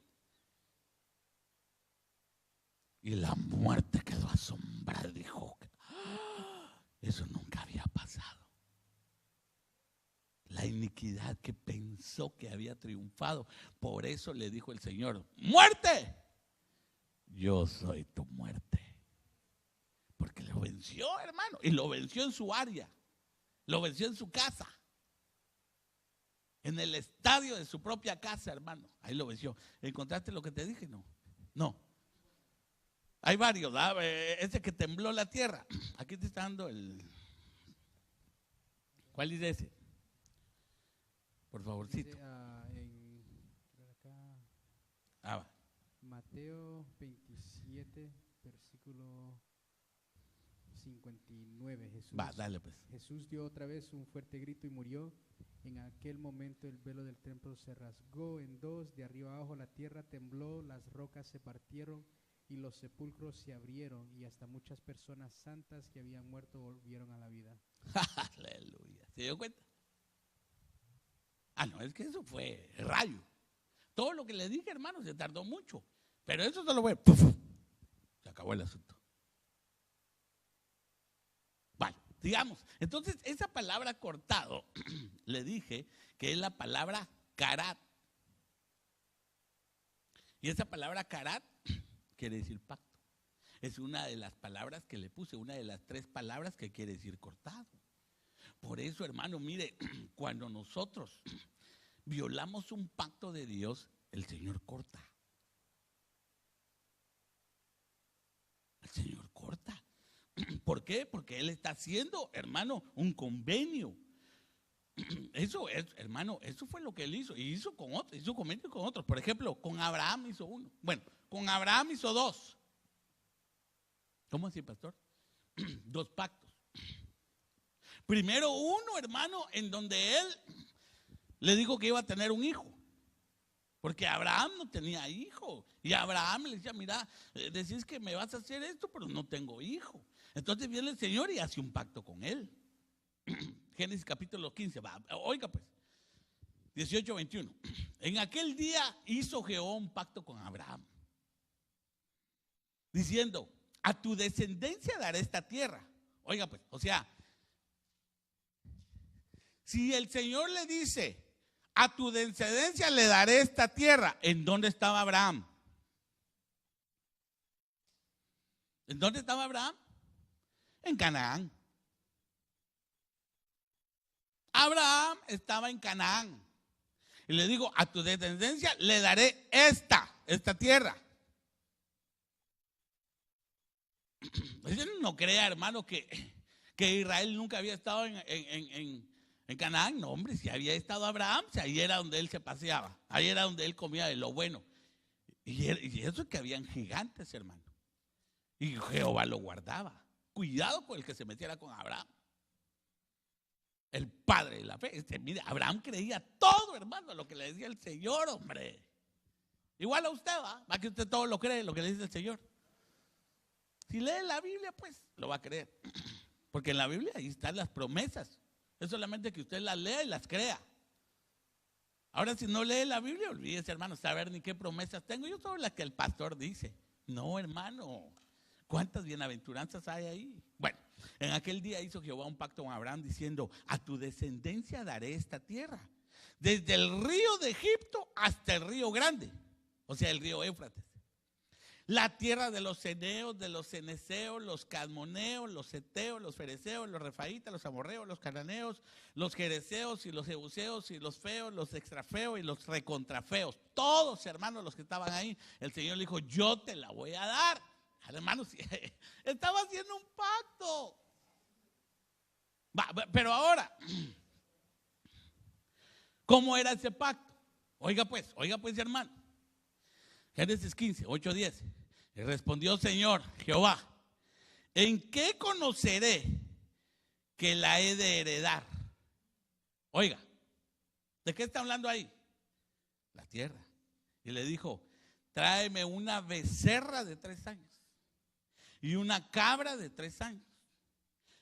Y la muerte quedó asombrada, dijo, eso nunca había pasado. La iniquidad que pensó que había triunfado. Por eso le dijo el Señor, ¡muerte! Yo soy tu muerte. Porque lo venció, hermano, y lo venció en su área. Lo venció en su casa. En el estadio de su propia casa, hermano. Ahí lo venció. ¿Encontraste lo que te dije? No. No. Hay varios, ¿verdad? Ese que tembló la tierra. Aquí te está dando el... ¿Cuál es ese? Por favorcito. Va. Mateo 27, versículo 59. Dale pues. Jesús dio otra vez un fuerte grito y murió. En aquel momento el velo del templo se rasgó en dos, de arriba abajo la tierra tembló, las rocas se partieron y los sepulcros se abrieron, y hasta muchas personas santas que habían muerto volvieron a la vida. Aleluya. ¿Se dio cuenta? No, es que eso fue rayo. Todo lo que le dije, hermano, se tardó mucho. Pero eso solo fue, ¡puf! Se acabó el asunto. Vale, digamos. Entonces, esa palabra cortado, le dije que es la palabra karat. Y esa palabra karat quiere decir pacto. Es una de las palabras que le puse, una de las 3 palabras que quiere decir cortado. Por eso, hermano, mire, cuando nosotros violamos un pacto de Dios, el Señor corta. El Señor corta. ¿Por qué? Porque Él está haciendo, hermano, un convenio. Eso es, hermano, eso fue lo que Él hizo. Y hizo con otros, hizo convenio con otros. Por ejemplo, con Abraham hizo uno. Bueno, con Abraham hizo 2. ¿Cómo así, pastor? 2 pactos. Primero uno, hermano, en donde él le dijo que iba a tener un hijo. Porque Abraham no tenía hijo. Y Abraham le decía, mira, decís que me vas a hacer esto, pero no tengo hijo. Entonces viene el Señor y hace un pacto con él. Génesis capítulo 15, oiga pues, 18-21. En aquel día hizo Jehová un pacto con Abraham, diciendo, a tu descendencia daré esta tierra. Oiga pues, o sea, si el Señor le dice, a tu descendencia le daré esta tierra, ¿en dónde estaba Abraham? ¿En dónde estaba Abraham? En Canaán. Abraham estaba en Canaán. Y le digo, a tu descendencia le daré esta tierra. No crea, hermano, que Israel nunca había estado en Canaán. No, hombre, si había estado Abraham, si ahí era donde él se paseaba, ahí era donde él comía de lo bueno. Y eso es que habían gigantes, hermano. Y Jehová lo guardaba. Cuidado con el que se metiera con Abraham. El padre de la fe. Mire, Abraham creía todo, hermano, lo que le decía el Señor, hombre. Igual a usted, va que usted todo lo cree, lo que le dice el Señor. Si lee la Biblia, pues lo va a creer. Porque en la Biblia ahí están las promesas. Es solamente que usted las lea y las crea. Ahora, si no lee la Biblia, olvídese, hermano, saber ni qué promesas tengo. Yo solo las que el pastor dice. No, hermano. ¿Cuántas bienaventuranzas hay ahí? Bueno, en aquel día hizo Jehová un pacto con Abraham diciendo, a tu descendencia daré esta tierra, desde el río de Egipto hasta el río grande, o sea, el río Éufrates. La tierra de los ceneos, de los ceneseos, los cadmoneos, los heteos, los fereceos, los refaitas, los amorreos, los cananeos, los jereseos y los jebuseos y los feos, los extrafeos y los recontrafeos. Todos, hermanos, los que estaban ahí, el Señor le dijo, yo te la voy a dar. Hermanos, estaba haciendo un pacto. Pero ahora, ¿cómo era ese pacto? Oiga pues, hermano. Génesis 15, 8-10. Y respondió Señor, Jehová, ¿en qué conoceré que la he de heredar? Oiga, ¿de qué está hablando ahí? La tierra. Y le dijo, tráeme una becerra de 3 años. Y una cabra de 3 años.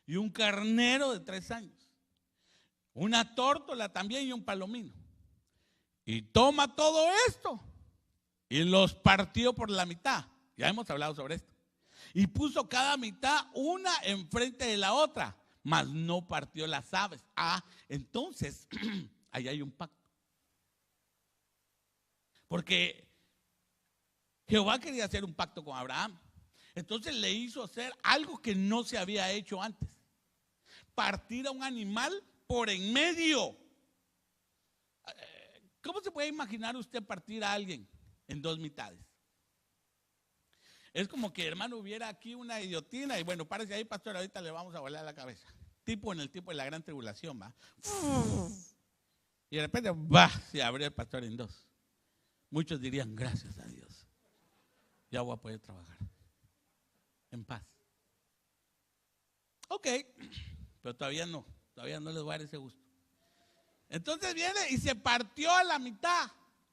Y un carnero de 3 años. Una tórtola también y un palomino. Y toma todo esto. Y los partió por la mitad. Ya hemos hablado sobre esto. Y puso cada mitad una enfrente de la otra. Mas no partió las aves. Entonces, ahí hay un pacto. Porque Jehová quería hacer un pacto con Abraham. Entonces le hizo hacer algo que no se había hecho antes. Partir a un animal por en medio. ¿Cómo se puede imaginar usted partir a alguien en 2 mitades? Es como que, hermano, hubiera aquí una guillotina y bueno, párese ahí, pastor, ahorita le vamos a volar la cabeza. Tipo en el tipo de la gran tribulación, va. Y de repente, se abrió el pastor en 2. Muchos dirían, gracias a Dios. Ya voy a poder trabajar en paz. Ok, pero todavía no les voy a dar ese gusto. Entonces viene y se partió a la mitad.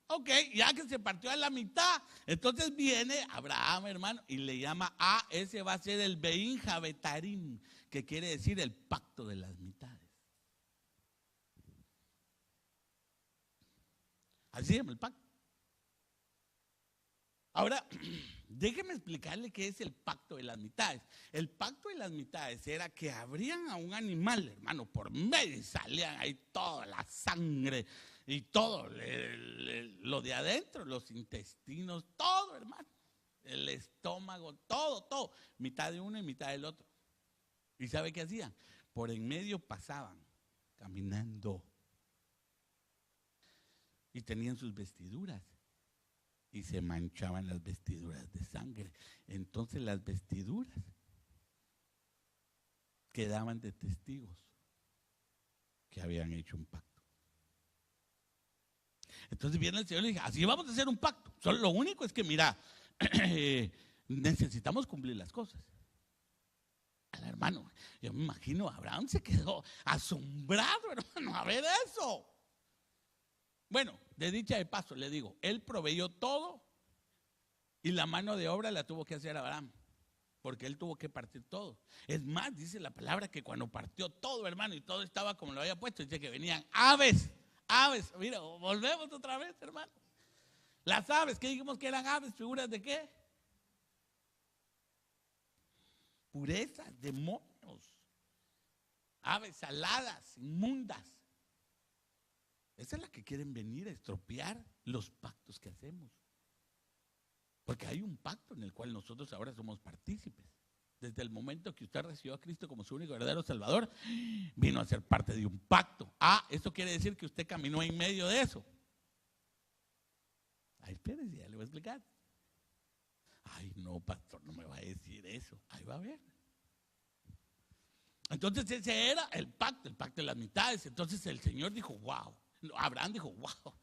Ok, ya que se partió a la mitad, entonces viene Abraham, hermano, y le llama ese va a ser el Bein Jabetarim, que quiere decir el pacto de las mitades. Así se llama el pacto. Ahora, déjeme explicarle qué es el pacto de las mitades. El pacto de las mitades era que abrían a un animal, hermano, por medio y salían ahí toda la sangre y todo lo de adentro, los intestinos, todo, hermano. El estómago, todo. Mitad de uno y mitad del otro. ¿Y sabe qué hacían? Por en medio pasaban caminando. Y tenían sus vestiduras. Y se manchaban las vestiduras de sangre. Entonces las vestiduras quedaban de testigos que habían hecho un pacto. Entonces viene el Señor y le dice, así vamos a hacer un pacto. Solo lo único es que, mira, necesitamos cumplir las cosas. hermano. Yo me imagino, Abraham se quedó asombrado, hermano, a ver eso. Bueno, de dicha de paso le digo, él proveyó todo y la mano de obra la tuvo que hacer Abraham, porque él tuvo que partir todo. Es más, dice la palabra que cuando partió todo, hermano, y todo estaba como lo había puesto, dice que venían aves. Mira, volvemos otra vez, hermano. Las aves, ¿qué dijimos que eran aves? ¿Figuras de qué? Purezas, demonios. Aves aladas, inmundas. Esa es la que quieren venir a estropear los pactos que hacemos. Porque hay un pacto en el cual nosotros ahora somos partícipes. Desde el momento que usted recibió a Cristo como su único verdadero Salvador, vino a ser parte de un pacto. Eso quiere decir que usted caminó en medio de eso. Espérese, ya le voy a explicar. Ay, no, pastor, no me va a decir eso. Ahí va a ver. Entonces ese era el pacto de las mitades. Entonces el Señor dijo, wow. Abraham dijo, wow.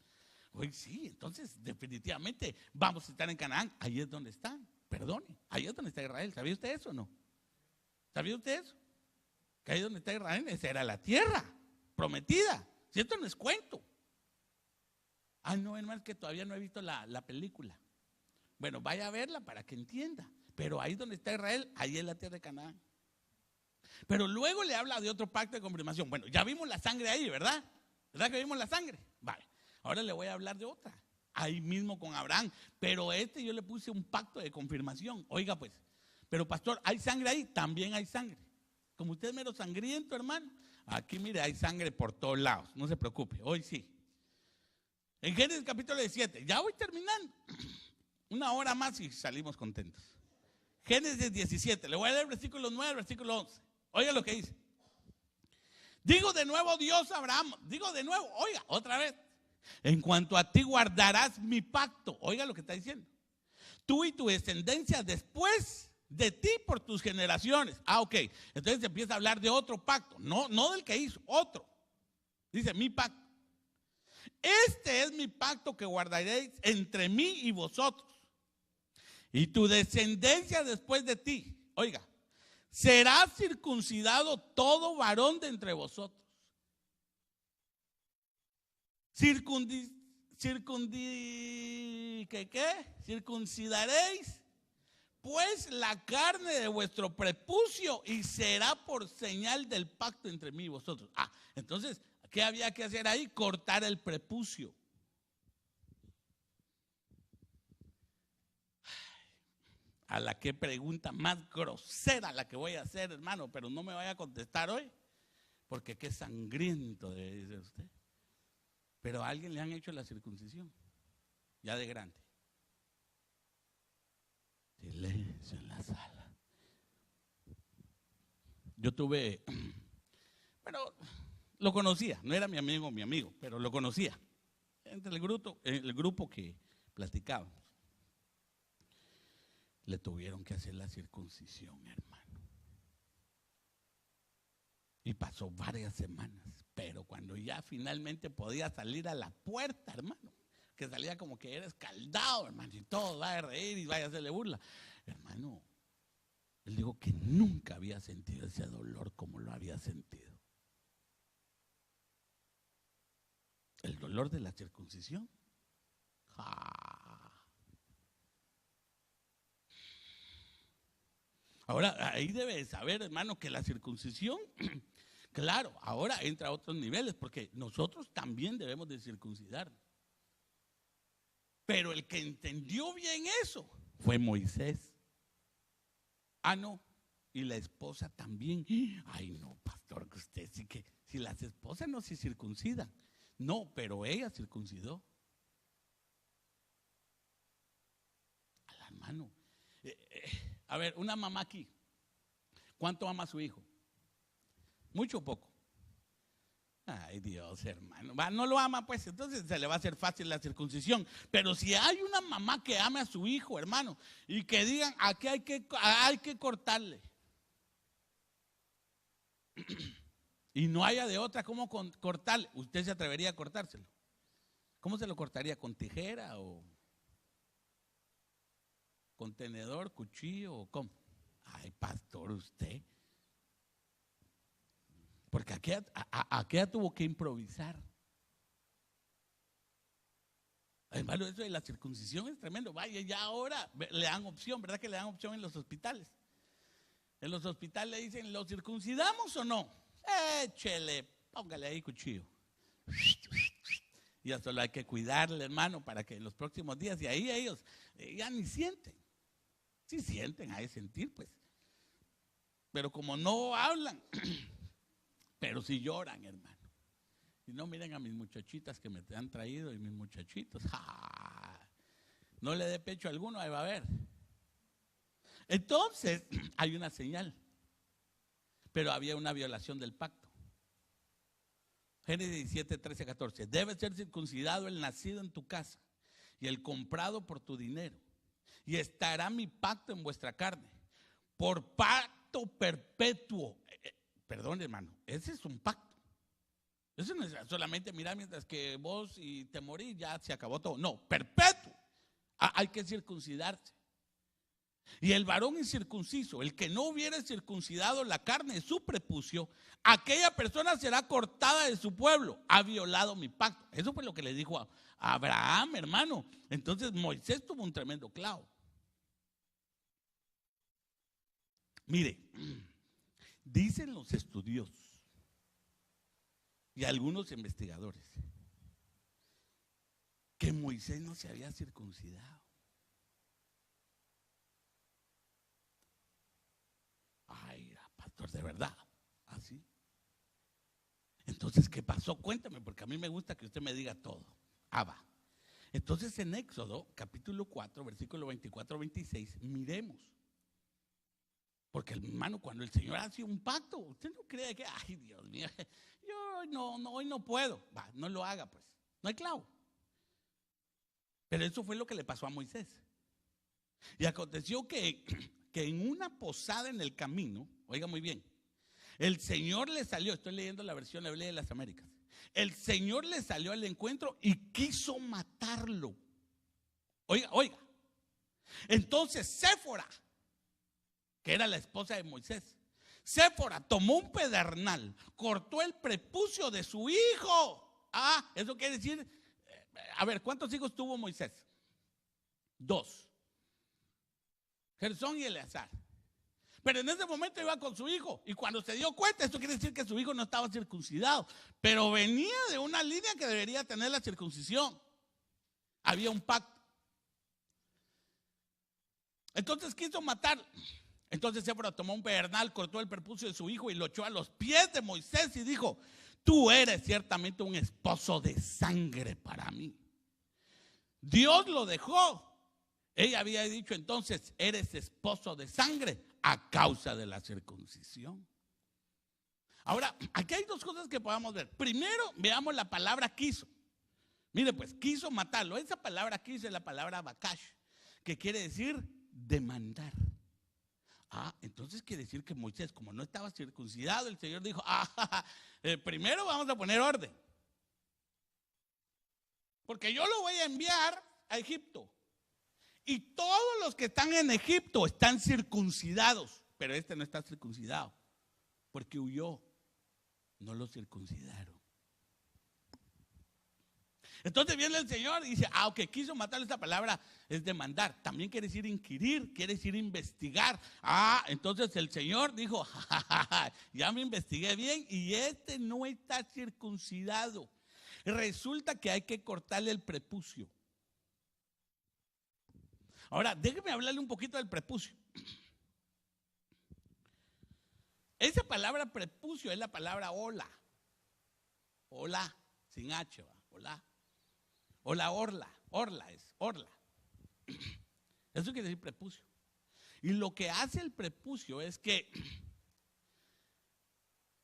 Hoy sí, entonces definitivamente vamos a estar en Canaán. Ahí es donde están, perdone. Ahí es donde está Israel. ¿Sabía usted eso o no? ¿Sabía usted eso? Que ahí donde está Israel, esa era la tierra prometida. Si esto no es cuento. No, hermano, es que todavía no he visto la película. Bueno, vaya a verla para que entienda. Pero ahí donde está Israel, ahí es la tierra de Canaán. Pero luego le habla de otro pacto de confirmación. Bueno, ya vimos la sangre ahí, ¿verdad? ¿Verdad que vimos la sangre? Vale, ahora le voy a hablar de otra. Ahí mismo con Abraham. Pero yo le puse un pacto de confirmación. Oiga pues, pero pastor, ¿hay sangre ahí? También hay sangre. Como usted es mero sangriento, hermano. Aquí mire, hay sangre por todos lados. No se preocupe, hoy sí. En Génesis capítulo 17, ya voy terminando. Una hora más y salimos contentos. Génesis 17, le voy a leer el versículo 9 al versículo 11. Oiga lo que dice. Digo de nuevo Dios a Abraham, oiga, otra vez. En cuanto a ti guardarás mi pacto. Oiga lo que está diciendo. Tú y tu descendencia después de ti por tus generaciones. Ok, entonces empieza a hablar de otro pacto. No del que hizo, otro. Dice mi pacto. Este es mi pacto que guardaréis entre mí y vosotros. Y tu descendencia después de ti. Oiga, será circuncidado todo varón de entre vosotros. Circuncidaréis pues la carne de vuestro prepucio y será por señal del pacto entre mí y vosotros. Entonces, ¿qué había que hacer ahí? Cortar el prepucio. A la que pregunta más grosera la que voy a hacer, hermano, pero no me vaya a contestar hoy, porque qué sangriento debe ser usted. Pero a alguien le han hecho la circuncisión, ya de grande. Silencio en la sala. Yo tuve, pero lo conocía, no era mi amigo, pero lo conocía. Entre el grupo que platicábamos. Le tuvieron que hacer la circuncisión, hermano. Y pasó varias semanas. Pero cuando ya finalmente podía salir a la puerta, hermano, que salía como que era escaldado, hermano, y todo, va a reír y vaya a hacerle burla. Hermano, él dijo que nunca había sentido ese dolor como lo había sentido. El dolor de la circuncisión. Ahora, ahí debe saber, hermano, que la circuncisión, claro, ahora entra a otros niveles, porque nosotros también debemos de circuncidar. Pero el que entendió bien eso fue Moisés. No, y la esposa también. Ay, no, pastor, que usted sí que, si las esposas no se circuncidan. No, pero ella circuncidó. Al hermano. A ver, una mamá aquí, ¿cuánto ama a su hijo? ¿Mucho o poco? Ay, Dios, hermano. No lo ama, pues entonces se le va a hacer fácil la circuncisión. Pero si hay una mamá que ame a su hijo, hermano, y que digan, aquí hay que cortarle. Y no haya de otra cómo cortarle. ¿Usted se atrevería a cortárselo? ¿Cómo se lo cortaría? ¿Con tijera o con tenedor, cuchillo o cómo? Ay, pastor, usted. porque aquella tuvo que improvisar. Hermano, eso de la circuncisión es tremendo. Vaya, ya ahora le dan opción, ¿verdad que le dan opción en los hospitales? En los hospitales le dicen, ¿lo circuncidamos o no? Échele, póngale ahí cuchillo. Ya solo hay que cuidarle, hermano, para que en los próximos días, y ahí ellos ya ni sienten. Sí sienten, hay que sentir, pues. Pero como no hablan, pero sí lloran, hermano. Y no miren a mis muchachitas que me han traído y mis muchachitos. ¡Ja! No le dé pecho a alguno, ahí va a ver. Entonces, hay una señal. Pero había una violación del pacto. Génesis 17, 13, 14. Debe ser circuncidado el nacido en tu casa y el comprado por tu dinero. Y estará mi pacto en vuestra carne. Por pacto perpetuo. Perdón, hermano, ese es un pacto. Eso no es solamente mirar mientras que vos y te morís, ya se acabó todo. No, perpetuo. Hay que circuncidarse. Y el varón incircunciso, el que no hubiere circuncidado la carne de su prepucio, aquella persona será cortada de su pueblo. Ha violado mi pacto. Eso fue lo que le dijo a Abraham, hermano. Entonces Moisés tuvo un tremendo clavo. Mire, dicen los estudiosos y algunos investigadores que Moisés no se había circuncidado. Ay, pastor, de verdad, así. Entonces, ¿qué pasó? Cuéntame, porque a mí me gusta que usted me diga todo. Va. Entonces, en Éxodo, capítulo 4, versículo 24-26, miremos. Porque, hermano, cuando el Señor hace un pacto, usted no cree que, ay, Dios mío, yo hoy no puedo. Va, no lo haga, pues. No hay clavo. Pero eso fue lo que le pasó a Moisés. Y aconteció que en una posada en el camino, oiga muy bien, el Señor le salió, estoy leyendo la versión hebrea de las Américas, el Señor le salió al encuentro y quiso matarlo. Oiga. Entonces Séfora, que era la esposa de Moisés, Séfora tomó un pedernal, cortó el prepucio de su hijo. Eso quiere decir, a ver, ¿cuántos hijos tuvo Moisés? 2. Gersón y Eleazar. Pero en ese momento iba con su hijo. Y cuando se dio cuenta, esto quiere decir que su hijo no estaba circuncidado. Pero venía de una línea que debería tener la circuncisión. Había un pacto. Entonces quiso matar. Entonces Séfora tomó un pedernal, cortó el prepucio de su hijo y lo echó a los pies de Moisés y dijo: tú eres ciertamente un esposo de sangre para mí. Dios lo dejó. Ella había dicho entonces: eres esposo de sangre a causa de la circuncisión. Ahora, aquí hay dos cosas que podamos ver. Primero, veamos la palabra quiso. Mire pues, quiso matarlo. Esa palabra quiso es la palabra bakash, que quiere decir demandar. Entonces quiere decir que Moisés, como no estaba circuncidado, el Señor dijo: primero vamos a poner orden, porque yo lo voy a enviar a Egipto. Y todos los que están en Egipto están circuncidados, pero este no está circuncidado, porque huyó, no lo circuncidaron. Entonces viene el Señor y dice: ok, quiso matar. Esta palabra es demandar, también quiere decir inquirir, quiere decir investigar. Entonces el Señor dijo: ya me investigué bien y este no está circuncidado. Resulta que hay que cortarle el prepucio. Ahora, déjeme hablarle un poquito del prepucio. Esa palabra prepucio es la palabra hola. Hola, sin H, ¿va? Hola. Hola, orla es, orla. Eso quiere decir prepucio. Y lo que hace el prepucio es que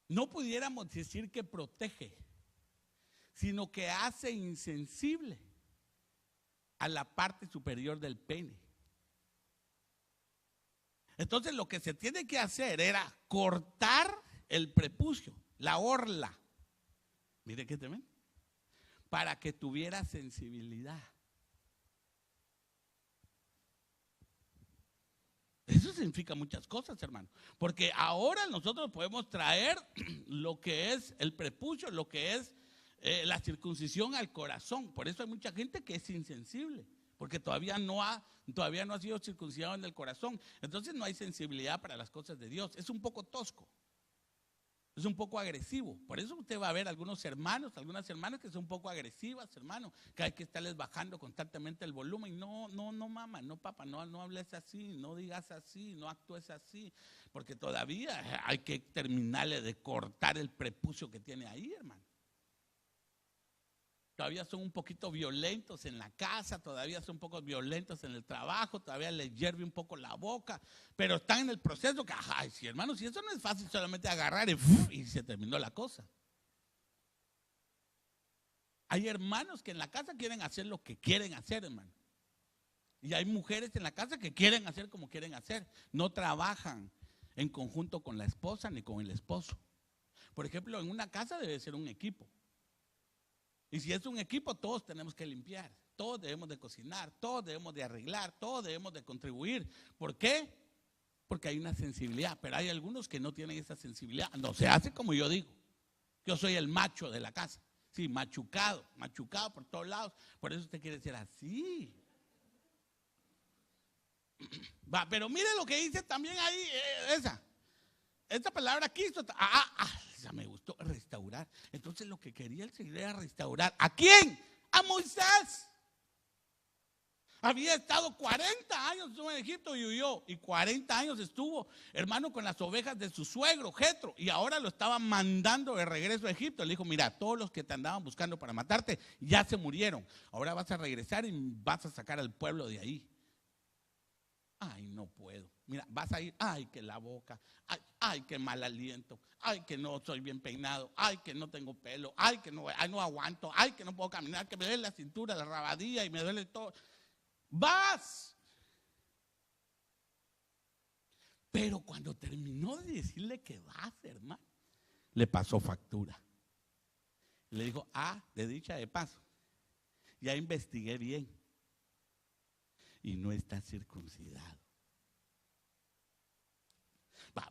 no pudiéramos decir que protege, sino que hace insensible a la parte superior del pene. Entonces lo que se tiene que hacer era cortar el prepucio, la orla. Mire qué tremendo. Para que tuviera sensibilidad. Eso eso significa muchas cosas, hermano. Porque ahora nosotros podemos traer lo que es el prepucio, lo que es la circuncisión al corazón. Por eso hay mucha gente que es insensible, porque todavía no ha sido circuncidado en el corazón. Entonces no hay sensibilidad para las cosas de Dios. Es un poco tosco, es un poco agresivo. Por eso usted va a ver algunos hermanos, algunas hermanas que son un poco agresivas, hermano, que hay que estarles bajando constantemente el volumen. No, mamá, no, papá, no hables así, no digas así, no actúes así, porque todavía hay que terminarle de cortar el prepucio que tiene ahí, hermano. Todavía son un poquito violentos en la casa, todavía son un poco violentos en el trabajo, todavía les hierve un poco la boca, pero están en el proceso que, ay, sí, hermano, si eso no es fácil solamente agarrar y se terminó la cosa. Hay hermanos que en la casa quieren hacer lo que quieren hacer, hermano. Y hay mujeres en la casa que quieren hacer como quieren hacer. No trabajan en conjunto con la esposa ni con el esposo. Por ejemplo, en una casa debe ser un equipo. Y si es un equipo, todos tenemos que limpiar, todos debemos de cocinar, todos debemos de arreglar, todos debemos de contribuir. ¿Por qué? Porque hay una sensibilidad, pero hay algunos que no tienen esa sensibilidad. No se hace como yo digo. Yo soy el macho de la casa. Sí, machucado por todos lados. Por eso usted quiere ser así. Va, pero mire lo que dice también ahí, esa palabra quiso. Ya me gustó, restaurar. Entonces lo que quería el Señor era restaurar. ¿A quién? A Moisés. Había estado 40 años en Egipto y huyó. Y 40 años estuvo, hermano, con las ovejas de su suegro, Jetro. Y ahora lo estaban mandando de regreso a Egipto. Le dijo, mira, todos los que te andaban buscando para matarte ya se murieron. Ahora vas a regresar y vas a sacar al pueblo de ahí. Ay, no puedo. Mira, vas a ir, ay, que la boca, ay, que mal aliento, ay, que no soy bien peinado, ay, que no tengo pelo, ay, que no aguanto, ay, que no puedo caminar, que me duele la cintura, la rabadilla y me duele todo. Vas. Pero cuando terminó de decirle que vas, hermano, le pasó factura. Le dijo, de dicha de paso, ya investigué bien y no está circuncidado.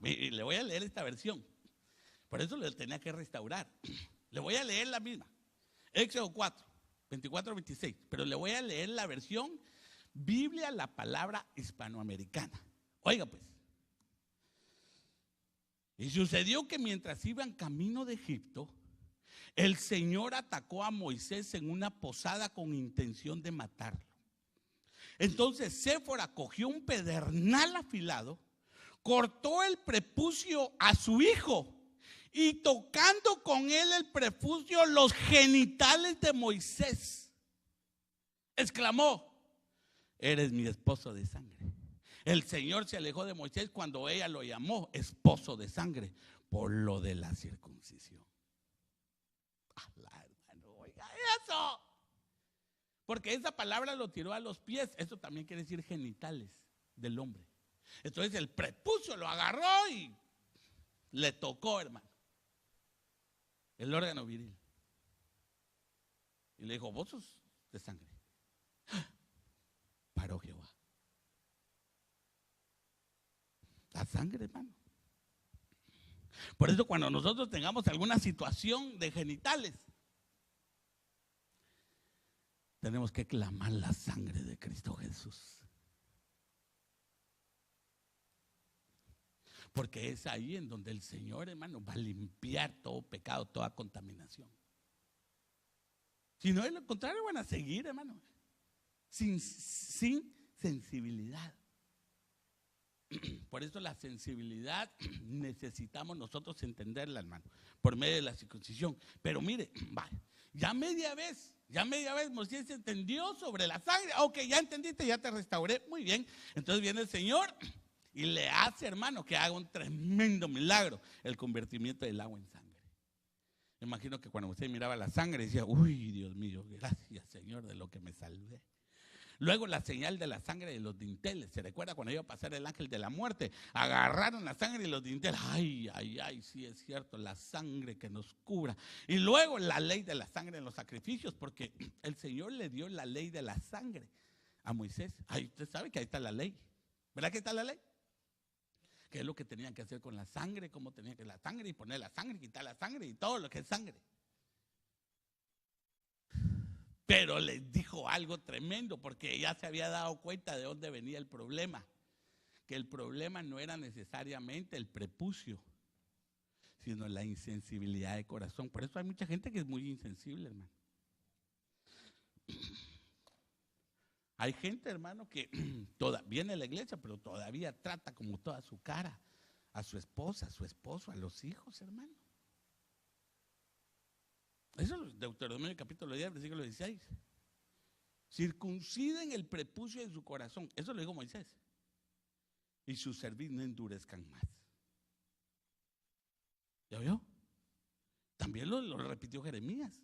Le voy a leer esta versión. Por eso le tenía que restaurar. Le voy a leer la misma. Éxodo 4, 24-26. Pero le voy a leer la versión Biblia, la palabra hispanoamericana. Oiga pues. Y sucedió que mientras iban camino de Egipto, el Señor atacó a Moisés en una posada con intención de matarlo. Entonces Séfora cogió un pedernal afilado, cortó el prepucio a su hijo y tocando con él el prepucio los genitales de Moisés, exclamó, eres mi esposo de sangre. El Señor se alejó de Moisés cuando ella lo llamó esposo de sangre por lo de la circuncisión. Hermano, oiga eso. Porque esa palabra lo tiró a los pies. Eso también quiere decir genitales del hombre. Entonces el prepucio lo agarró y le tocó, hermano, el órgano viril. Y le dijo, vos sos de sangre. Paró Jehová. La sangre, hermano. Por eso cuando nosotros tengamos alguna situación de genitales, tenemos que clamar la sangre de Cristo Jesús. Porque es ahí en donde el Señor, hermano, va a limpiar todo pecado, toda contaminación. Si no, de lo contrario van a seguir, hermano, sin sensibilidad. Por eso la sensibilidad necesitamos nosotros entenderla, hermano, por medio de la circuncisión. Pero mire, ya media vez Moisés entendió sobre la sangre. Ok, ya entendiste, ya te restauré, muy bien. Entonces viene el Señor y le hace, hermano, que haga un tremendo milagro, el convertimiento del agua en sangre. Me imagino que cuando usted miraba la sangre decía, uy, Dios mío, gracias Señor de lo que me salvé. Luego la señal de la sangre de los dinteles. ¿Se recuerda cuando iba a pasar el ángel de la muerte? Agarraron la sangre y los dinteles. Ay, sí es cierto, la sangre que nos cubra. Y luego la ley de la sangre en los sacrificios, porque el Señor le dio la ley de la sangre a Moisés. Ay, usted sabe que ahí está la ley. ¿Verdad que está la ley? qué es lo que tenían que hacer con la sangre, cómo tenían que la sangre y poner la sangre, quitar la sangre y todo lo que es sangre. Pero les dijo algo tremendo, porque ya se había dado cuenta de dónde venía el problema. Que el problema no era necesariamente el prepucio, sino la insensibilidad de corazón. Por eso hay mucha gente que es muy insensible, hermano. Hay gente, hermano, que viene a la iglesia, pero todavía trata como toda su cara a su esposa, a su esposo, a los hijos, hermano. Eso es Deuteronomio capítulo 10, versículo 16. Circunciden el prepucio de su corazón. Eso lo dijo Moisés. Y su cerviz no endurezcan más. ¿Ya vio? También lo repitió Jeremías.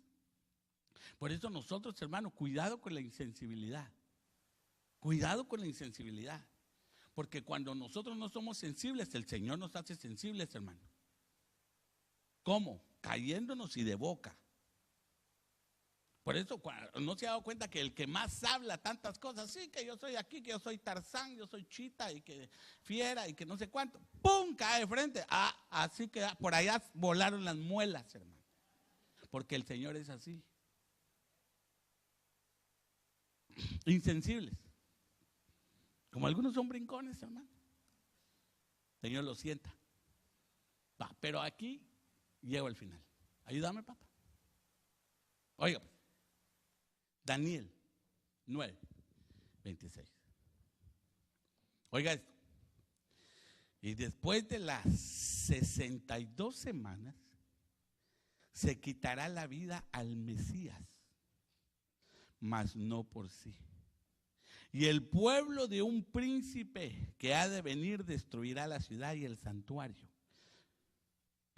Por eso nosotros, hermano, cuidado con la insensibilidad. Cuidado con la insensibilidad. Porque cuando nosotros no somos sensibles, el Señor nos hace sensibles, hermano. ¿Cómo? Cayéndonos y de boca. Por eso no se ha dado cuenta que el que más habla tantas cosas, sí, que yo soy aquí, que yo soy Tarzán, yo soy Chita y que Fiera y que no sé cuánto, ¡pum! Cae de frente. Así que por allá volaron las muelas, hermano. Porque el Señor es así. Insensibles. Como algunos son brincones, hermano. El Señor lo sienta. Pero aquí llego al final. Ayúdame, papá. Oiga, pues. Daniel 9, 26. Oiga esto. Y después de las 62 semanas se quitará la vida al Mesías, mas no por sí. Y el pueblo de un príncipe que ha de venir destruirá la ciudad y el santuario.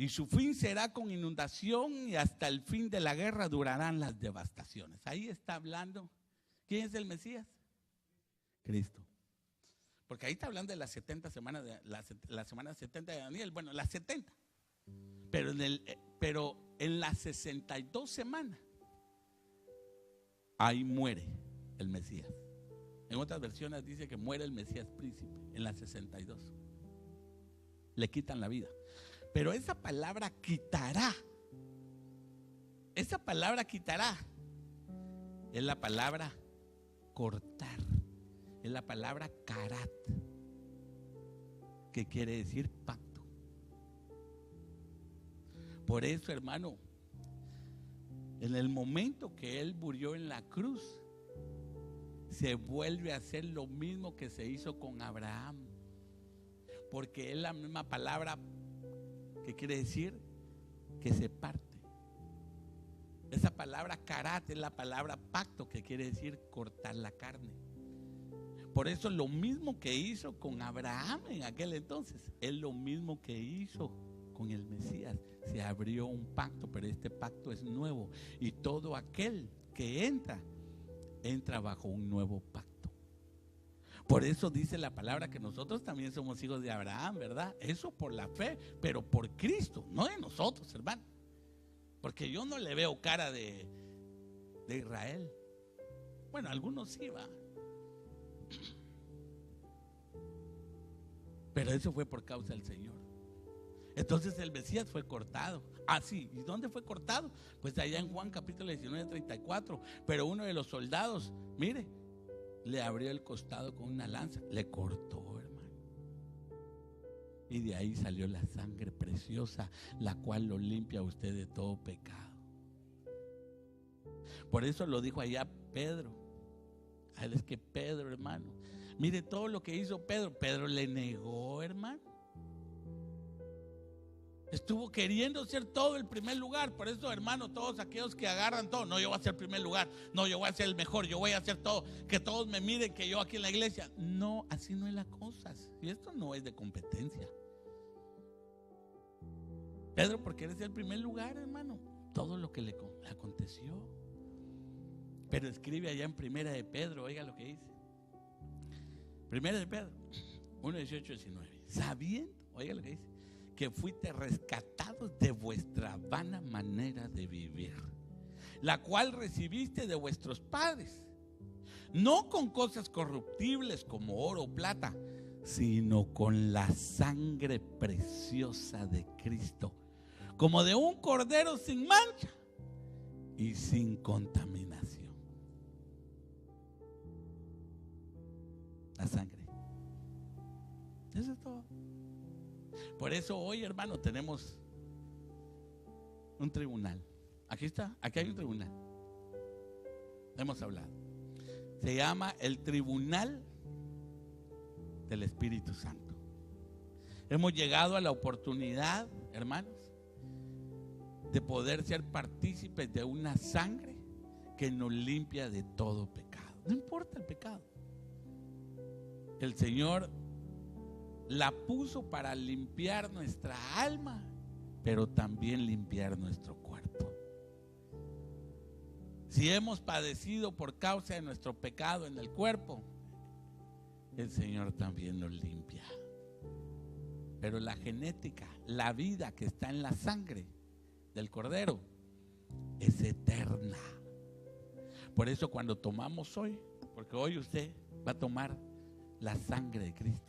Y su fin será con inundación y hasta el fin de la guerra durarán las devastaciones. Ahí está hablando. ¿Quién es el Mesías? Cristo. Porque ahí está hablando de las 70 semanas, la semana 70 de Daniel. Bueno, las 70. Pero en las 62 semanas, ahí muere el Mesías. En otras versiones dice que muere el Mesías príncipe en las 62. Le quitan la vida. Pero esa palabra quitará, es la palabra cortar, es la palabra karat, que quiere decir pacto. Por eso, hermano, en el momento que Él murió en la cruz, se vuelve a hacer lo mismo que se hizo con Abraham, porque es la misma palabra que quiere decir que se parte. Esa palabra karat es la palabra pacto, que quiere decir cortar la carne. Por eso lo mismo que hizo con Abraham en aquel entonces, es lo mismo que hizo con el Mesías. Se abrió un pacto, pero este pacto es nuevo. Y todo aquel que entra bajo un nuevo pacto. Por eso dice la palabra que nosotros también somos hijos de Abraham, ¿verdad? Eso por la fe, pero por Cristo, no de nosotros, hermano. Porque yo no le veo cara de Israel. Bueno, algunos sí, va. Pero eso fue por causa del Señor. Entonces el Mesías fue cortado. Sí. ¿Y dónde fue cortado? Pues allá en Juan capítulo 19, 34. Pero uno de los soldados, mire, le abrió el costado con una lanza, le cortó, hermano. Y de ahí salió la sangre preciosa, la cual lo limpia a usted de todo pecado. Por eso lo dijo allá Pedro. Es que Pedro, hermano, mire todo lo que hizo Pedro. Pedro le negó, hermano. Estuvo queriendo ser todo el primer lugar. Por eso, hermano, todos aquellos que agarran todo, no, yo voy a ser el primer lugar, no, yo voy a ser el mejor, yo voy a hacer todo, que todos me miren que yo aquí en la iglesia. No, así no es la cosa. Y esto no es de competencia. Pedro, porque eres el primer lugar, hermano, todo lo que le aconteció. Pero escribe allá en Primera de Pedro, oiga lo que dice. Primera de Pedro 1, 18, 19. Sabiendo, oiga lo que dice, que fuiste rescatados de vuestra vana manera de vivir, la cual recibiste de vuestros padres, no con cosas corruptibles como oro o plata, sino con la sangre preciosa de Cristo, como de un cordero sin mancha y sin contaminación. La sangre. Eso es todo. Por eso hoy, hermano, tenemos un tribunal. Aquí está, aquí hay un tribunal. Hemos hablado. Se llama el Tribunal del Espíritu Santo. Hemos llegado a la oportunidad, hermanos, de poder ser partícipes de una sangre que nos limpia de todo pecado. No importa el pecado. El Señor la puso para limpiar nuestra alma, pero también limpiar nuestro cuerpo. Si hemos padecido por causa de nuestro pecado en el cuerpo, el Señor también nos limpia. Pero la genética, la vida que está en la sangre del Cordero es eterna. Por eso cuando tomamos hoy, porque hoy usted va a tomar la sangre de Cristo.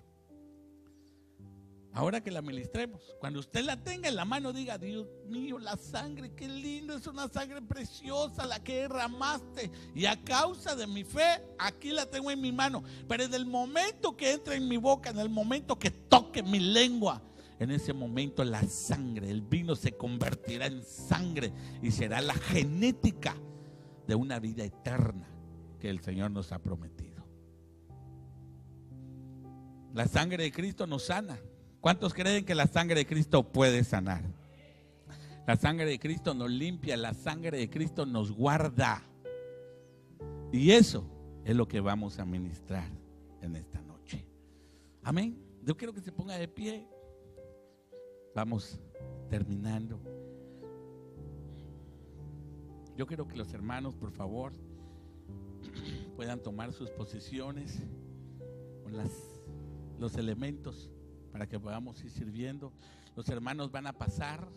Ahora que la ministremos, cuando usted la tenga en la mano, diga: Dios mío, la sangre, qué lindo, es una sangre preciosa la que derramaste, y a causa de mi fe, aquí la tengo en mi mano. Pero en el momento que entre en mi boca, en el momento que toque mi lengua, en ese momento la sangre, el vino se convertirá en sangre y será la genética de una vida eterna que el Señor nos ha prometido. La sangre de Cristo nos sana. ¿Cuántos creen que la sangre de Cristo puede sanar? La sangre de Cristo nos limpia, la sangre de Cristo nos guarda. Y eso es lo que vamos a ministrar en esta noche. Amén. Yo quiero que se ponga de pie. Vamos terminando. Yo quiero que los hermanos, por favor, puedan tomar sus posiciones con los elementos para que podamos ir sirviendo. Los hermanos van a pasar.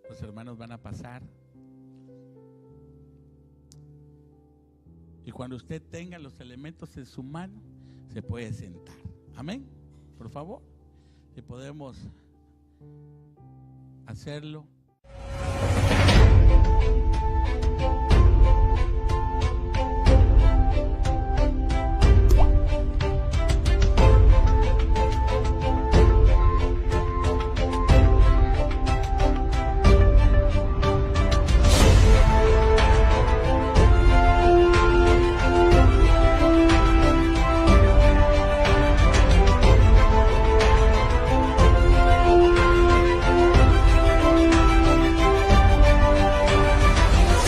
Los hermanos van a pasar. Y cuando usted tenga los elementos en su mano, se puede sentar. Amén. Por favor, si podemos hacerlo.